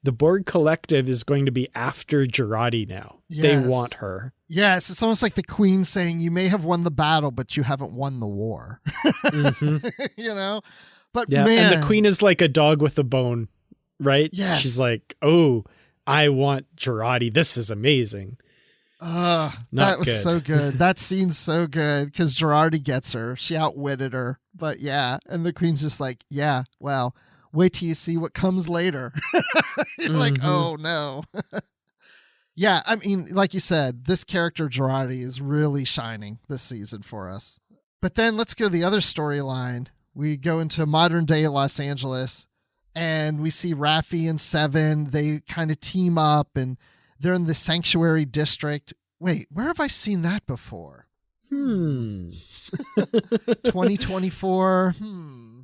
B: the Borg collective is going to be after Jurati now.
A: Yes.
B: They want her.
A: Yes, it's almost like the Queen saying, you may have won the battle, but you haven't won the war.
B: Mm-hmm.
A: You know? But
B: yeah,
A: man.
B: and the Queen is like a dog with a bone, right?
A: Yes.
B: She's like, oh, I want Jurati. This is amazing.
A: That was so good. That scene's so good because Jurati gets her. She outwitted her. But yeah, and the Queen's just like, yeah, well, wait till you see what comes later. You're like, oh no. Yeah, I mean, like you said, this character Jurati is really shining this season for us. But then let's go to the other storyline. We go into modern day Los Angeles and we see Raffi and Seven. They kind of team up and they're in the Sanctuary District. Wait, where have I seen that before? 2024.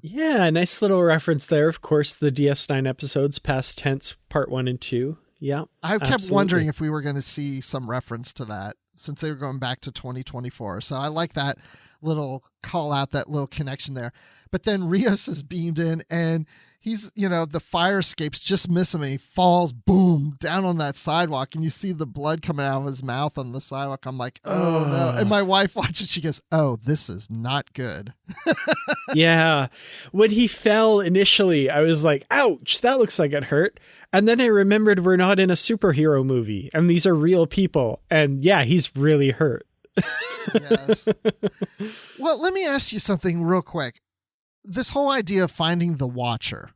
B: Yeah, nice little reference there. Of course, the DS9 episodes, past tense, part 1 and 2. Yeah,
A: I kept wondering if we were going to see some reference to that since they were going back to 2024. So I like that little call out, that little connection there. But then Rios is beamed in and he's, the fire escapes just miss him and he falls, boom, down on that sidewalk and you see the blood coming out of his mouth on the sidewalk. I'm like, oh no. And my wife watches, she goes, oh, this is not good.
B: Yeah. When he fell initially, I was like, ouch, that looks like it hurt. And then I remembered we're not in a superhero movie and these are real people. And yeah, he's really hurt.
A: Yes. Well, let me ask you something real quick. This whole idea of finding the Watcher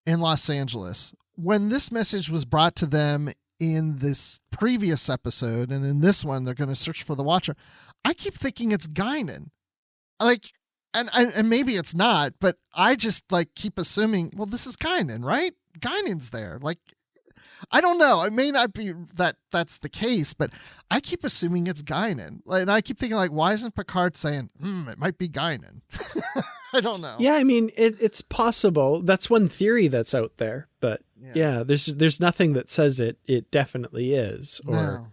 A: in Los Angeles, when this message was brought to them in this previous episode, and in this one, they're going to search for the Watcher, I keep thinking it's Guinan. Like, and maybe it's not, but I just keep assuming, well, this is Guinan, right? Guinan's there. Like, I don't know. It may not be that's the case, but I keep assuming it's Guinan. And I keep thinking, why isn't Picard saying, it might be Guinan? I don't know.
B: Yeah, I mean, it's possible. That's one theory that's out there. But yeah there's nothing that says it definitely is or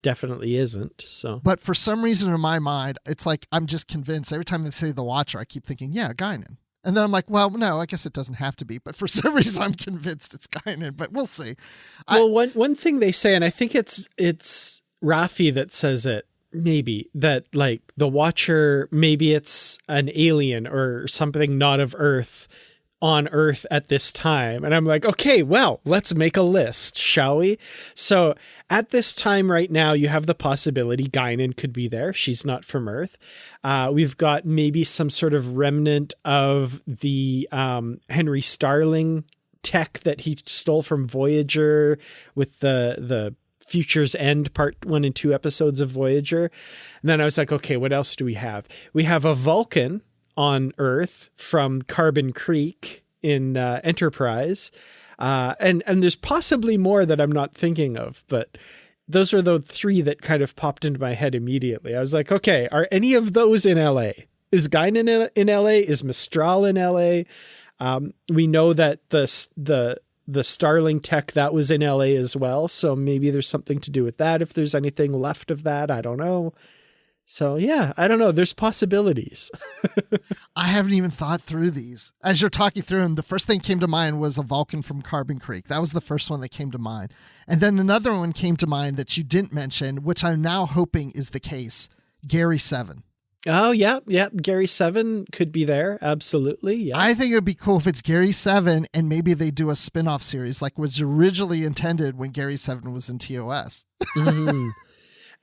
B: definitely isn't. So,
A: but for some reason in my mind, it's like I'm just convinced every time they say the Watcher, I keep thinking, yeah, Guinan. And then I'm like, well, no, I guess it doesn't have to be. But for some reason, I'm convinced it's Guinan. But we'll see.
B: Well, one thing they say, and I think it's Raffi that says it, maybe, that the Watcher, maybe it's an alien or something not of Earth on Earth at this time. And I'm like, okay, well, let's make a list, shall we? So at this time right now, you have the possibility Guinan could be there. She's not from Earth. We've got maybe some sort of remnant of the Henry Starling tech that he stole from Voyager with the Future's End part 1 and 2 episodes of Voyager. And then I was like, okay, what else do we have? We have a Vulcan on Earth from Carbon Creek in Enterprise. And there's possibly more that I'm not thinking of, but those are the 3 that kind of popped into my head immediately. I was like, okay, are any of those in LA? Is Guinan in LA? Is Mistral in LA? We know that the Starling tech, that was in LA as well. So maybe there's something to do with that. If there's anything left of that, I don't know. So yeah, I don't know. There's possibilities.
A: I haven't even thought through these. As you're talking through them, the first thing came to mind was a Vulcan from Carbon Creek. That was the first one that came to mind. And then another one came to mind that you didn't mention, which I'm now hoping is the case. Gary 7.
B: Oh, yeah. Gary 7 could be there. Absolutely. Yeah.
A: I think it would be cool if it's Gary 7 and maybe they do a spin-off series like was originally intended when Gary 7 was in TOS.
B: Mm-hmm.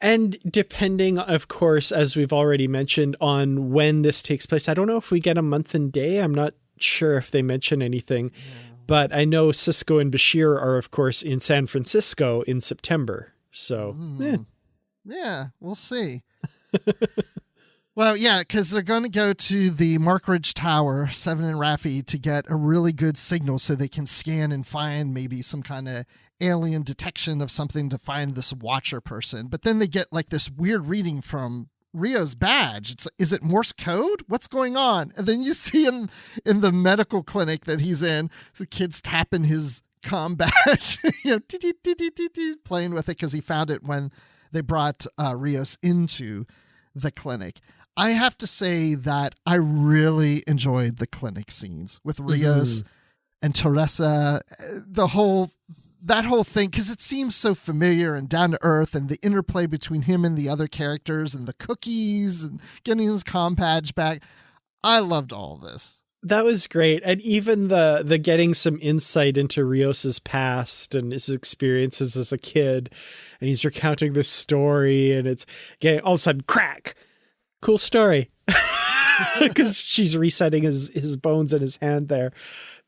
B: And depending, of course, as we've already mentioned, on when this takes place, I don't know if we get a month and day. I'm not sure if they mention anything, but I know Sisko and Bashir are, of course, in San Francisco in September. So,
A: yeah, we'll see. Well, yeah, because they're going to go to the Markridge Tower, Seven and Raffi, to get a really good signal so they can scan and find maybe some kind of alien detection of something to find this Watcher person. But then they get this weird reading from Rio's badge. Is it Morse code? What's going on? And then you see in the medical clinic that he's in, the kid's tapping his comm badge, playing with it because he found it when they brought Rios into the clinic. I have to say that I really enjoyed the clinic scenes with Rios and Teresa, that whole thing, because it seems so familiar and down to earth, and the interplay between him and the other characters, and the cookies, and getting his comm badge back. I loved all this.
B: That was great. And even the getting some insight into Rios's past and his experiences as a kid, and he's recounting this story, and it's getting all of a sudden crack. Cool story. Because she's resetting his bones in his hand there.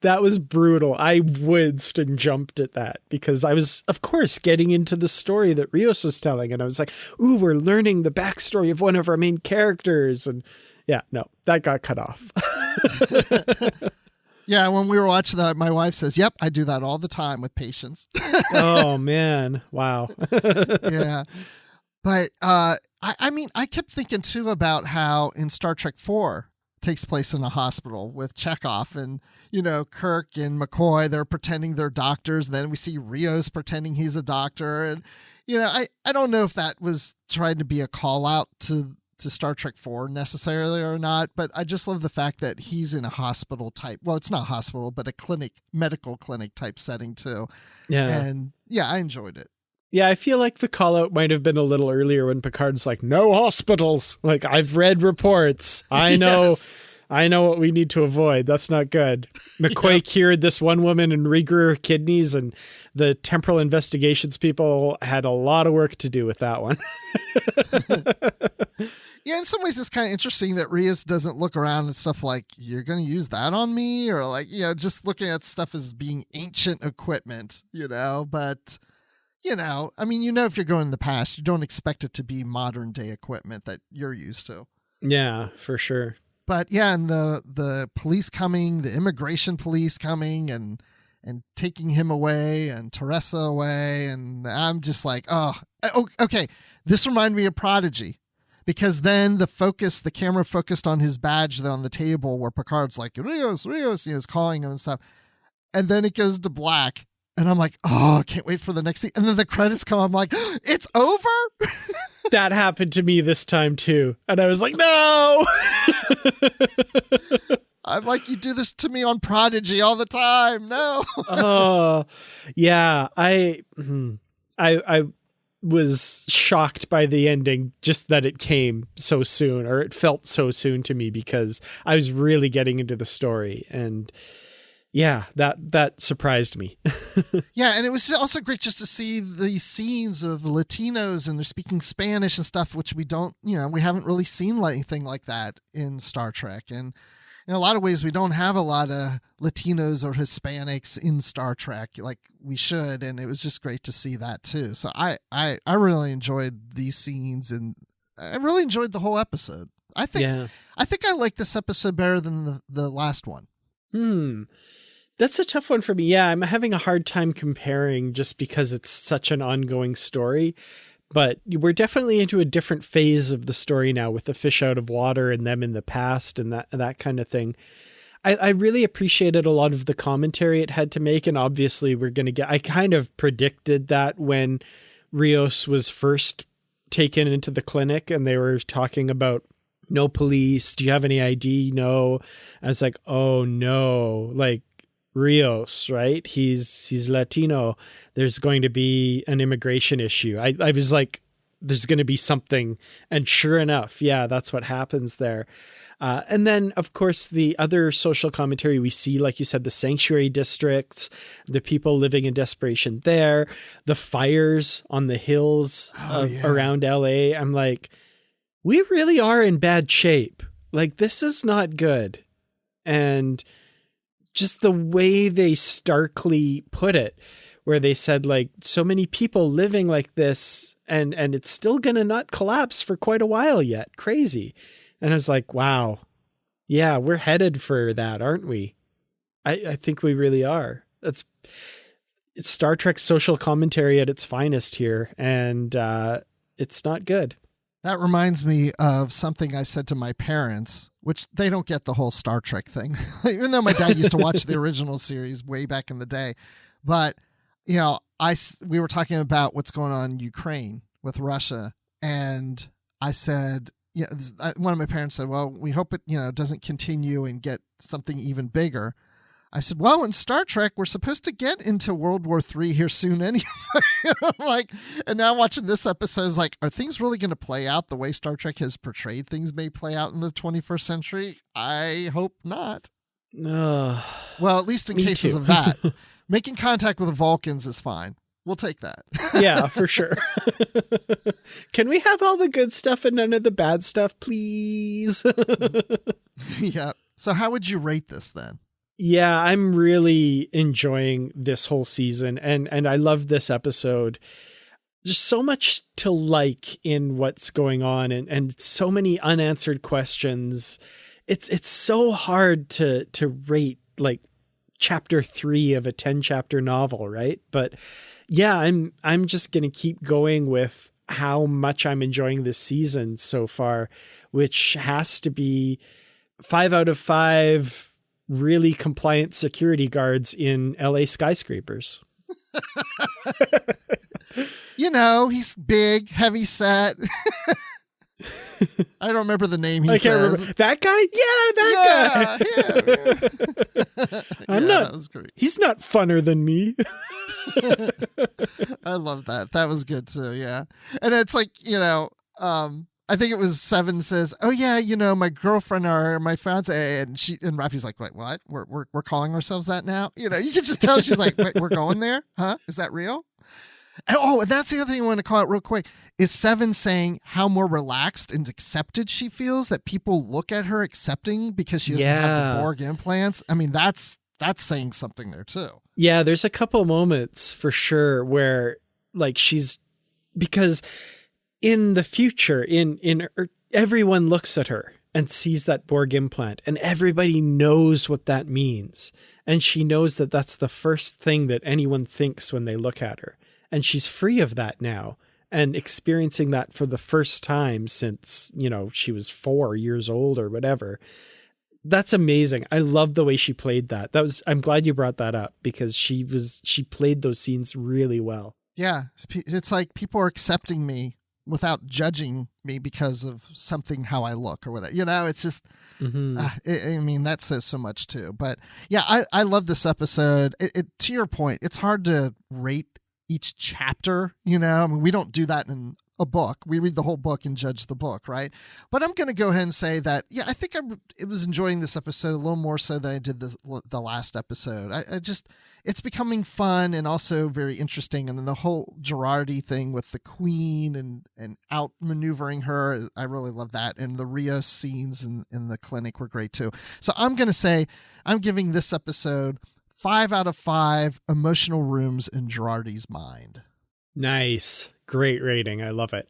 B: That was brutal. I winced and jumped at that because I was, of course, getting into the story that Rios was telling. And I was like, ooh, we're learning the backstory of one of our main characters. And yeah, no, that got cut off.
A: Yeah, when we were watching that, my wife says, yep, I do that all the time with patients.
B: Oh, man. Wow.
A: Yeah. But I mean, I kept thinking, too, about how in Star Trek 4 takes place in a hospital with Chekhov and, Kirk and McCoy, they're pretending they're doctors. Then we see Rios pretending he's a doctor. And, I don't know if that was trying to be a call out to Star Trek 4 necessarily or not, but I just love the fact that he's in a hospital type. Well, it's not a hospital, but a medical clinic type setting too.
B: Yeah.
A: And yeah, I enjoyed it.
B: Yeah, I feel like the call out might have been a little earlier when Picard's like, no hospitals. Like, I've read reports. I know. Yes. I know what we need to avoid. That's not good. McCoy cured this one woman and regrew her kidneys, and the temporal investigations people had a lot of work to do with that one.
A: Yeah, in some ways it's kind of interesting that Rios doesn't look around and stuff like, you're going to use that on me? Or like, just looking at stuff as being ancient equipment, but... I mean, if you're going in the past, you don't expect it to be modern day equipment that you're used to.
B: Yeah, for sure.
A: But yeah, and the police coming, the immigration police coming and taking him away and Teresa away. And I'm just like, oh, okay. This reminded me of Prodigy, because then the camera focused on his badge on the table where Picard's like, Rios, he's calling him and stuff. And then it goes to black. And I'm like, oh, I can't wait for the next scene. And then the credits come. I'm like, it's over?
B: That happened to me this time, too. And I was like, no!
A: I'm like, you do this to me on Prodigy all the time. No.
B: Oh, yeah. I was shocked by the ending, just that it came so soon, or it felt so soon to me, because I was really getting into the story. And... yeah, that surprised me.
A: Yeah, and it was also great just to see these scenes of Latinos and they're speaking Spanish and stuff, which we haven't really seen anything like that in Star Trek. And in a lot of ways, we don't have a lot of Latinos or Hispanics in Star Trek like we should, and it was just great to see that too. So I really enjoyed these scenes, and I really enjoyed the whole episode. I think I like this episode better than the last one.
B: That's a tough one for me. Yeah, I'm having a hard time comparing just because it's such an ongoing story. But we're definitely into a different phase of the story now with the fish out of water and them in the past and that kind of thing. I really appreciated a lot of the commentary it had to make. And obviously I kind of predicted that when Rios was first taken into the clinic and they were talking about no police. Do you have any ID? No. I was like, oh no, like, Rios, right? He's Latino. There's going to be an immigration issue. I was like, there's going to be something. And sure enough, yeah, that's what happens there. And then, of course, the other social commentary we see, like you said, the sanctuary districts, the people living in desperation there, the fires on the hills around LA. I'm like, we really are in bad shape. Like, this is not good. And just the way they starkly put it, where they said, like, so many people living like this and it's still going to not collapse for quite a while yet. Crazy. And I was like, wow, yeah, we're headed for that, aren't we? I think we really are. It's Star Trek social commentary at its finest here. And it's not good.
A: That reminds me of something I said to my parents, which they don't get the whole Star Trek thing, even though my dad used to watch the original series way back in the day. But, you know, we were talking about what's going on in Ukraine with Russia. And I said, yeah, one of my parents said, well, we hope it, doesn't continue and get something even bigger. I said, well, in Star Trek, we're supposed to get into World War III here soon anyway. And now watching this episode is like, are things really going to play out the way Star Trek has portrayed things may play out in the 21st century? I hope not. Well, at least in cases of that. Making contact with the Vulcans is fine. We'll take that.
B: Yeah, for sure. Can we have all the good stuff and none of the bad stuff, please?
A: Yeah. So how would you rate this then?
B: Yeah, I'm really enjoying this whole season, and I love this episode. There's so much to like in what's going on, and so many unanswered questions. It's so hard to rate like chapter 3 of a 10-chapter novel, right? But yeah, I'm just gonna keep going with how much I'm enjoying this season so far, which has to be 5 out of 5 really compliant security guards in LA skyscrapers.
A: He's big, heavy set. I don't remember the name he says. Remember.
B: That guy? Yeah, that guy. Yeah. That was great. He's not funner than me.
A: I love that. That was good too, yeah. And it's like, I think it was Seven says, "Oh yeah, my girlfriend or my fiance," and Rafi's like, "Wait, what? We're calling ourselves that now?" You can just tell she's like, "Wait, we're going there? Huh? Is that real?" And that's the other thing I want to call out real quick is Seven saying how more relaxed and accepted she feels, that people look at her accepting because she doesn't have the Borg implants. I mean, that's saying something there too.
B: Yeah, there's a couple moments for sure where like because in the future, everyone looks at her and sees that Borg implant, and everybody knows what that means. And she knows that that's the first thing that anyone thinks when they look at her. And she's free of that now and experiencing that for the first time since, she was 4 years old or whatever. That's amazing. I love the way she played that. I'm glad you brought that up because she played those scenes really well.
A: Yeah. It's like people are accepting me without judging me because of something, how I look or whatever, it's just, that says so much too. But yeah, I love this episode. To your point, it's hard to rate each chapter, I mean, we don't do that in a book. We read the whole book and judge the book, right? But I'm going to go ahead and say that, yeah, I think I was enjoying this episode a little more so than I did the last episode. It's becoming fun and also very interesting. And then the whole Girardi thing with the Queen and outmaneuvering her, I really love that. And the Rios scenes in the clinic were great too. So I'm going to say I'm giving this episode 5 out of 5 emotional rooms in Girardi's mind.
B: Nice. Great rating. I love it.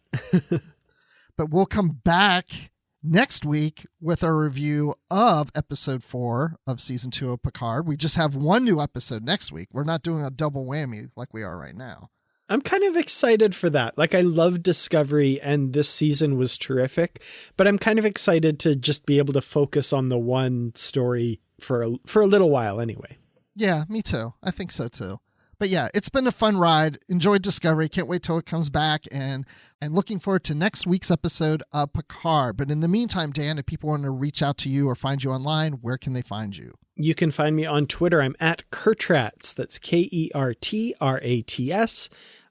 A: But we'll come back next week with our review of episode 4 of season 2 of Picard. We just have one new episode next week. We're not doing a double whammy like we are right now.
B: I'm kind of excited for that. Like, I love Discovery and this season was terrific, but I'm kind of excited to just be able to focus on the one story for a little while anyway.
A: Yeah, me too. I think so too. But yeah, it's been a fun ride. Enjoyed Discovery. Can't wait till it comes back. And looking forward to next week's episode of Picard. But in the meantime, Dan, if people want to reach out to you or find you online, where can they find you?
B: You can find me on Twitter. I'm at Kurtrats. That's KERTRATS.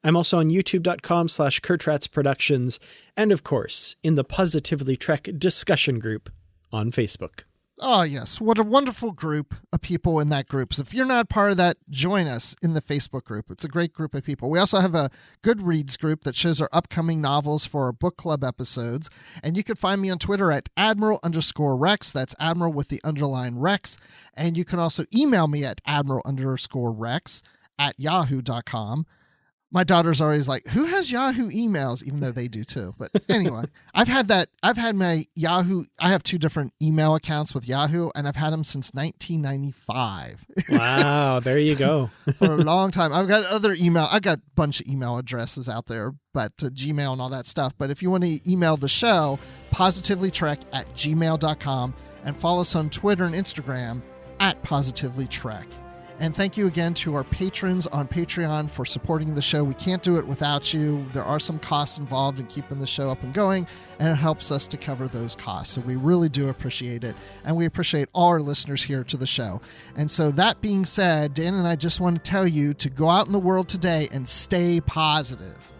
B: I'm also on youtube.com/Kurtrats Productions. And of course, in the Positively Trek discussion group on Facebook.
A: Oh, yes. What a wonderful group of people in that group. So if you're not part of that, join us in the Facebook group. It's a great group of people. We also have a Goodreads group that shows our upcoming novels for our book club episodes. And you can find me on Twitter at Admiral_Rex. That's Admiral with the underline Rex. And you can also email me at Admiral_Rex at yahoo.com. My daughter's always like, who has Yahoo emails? Even though they do too. But anyway, I've had my Yahoo. I have 2 different email accounts with Yahoo, and I've had them since 1995.
B: Wow, there you go.
A: For a long time. I've got a bunch of email addresses out there, but Gmail and all that stuff. But if you want to email the show, positivelytrek@gmail.com, and follow us on Twitter and Instagram @positivelytrek. And thank you again to our patrons on Patreon for supporting the show. We can't do it without you. There are some costs involved in keeping the show up and going, and it helps us to cover those costs. So we really do appreciate it, and we appreciate all our listeners here to the show. And so that being said, Dan and I just want to tell you to go out in the world today and stay positive.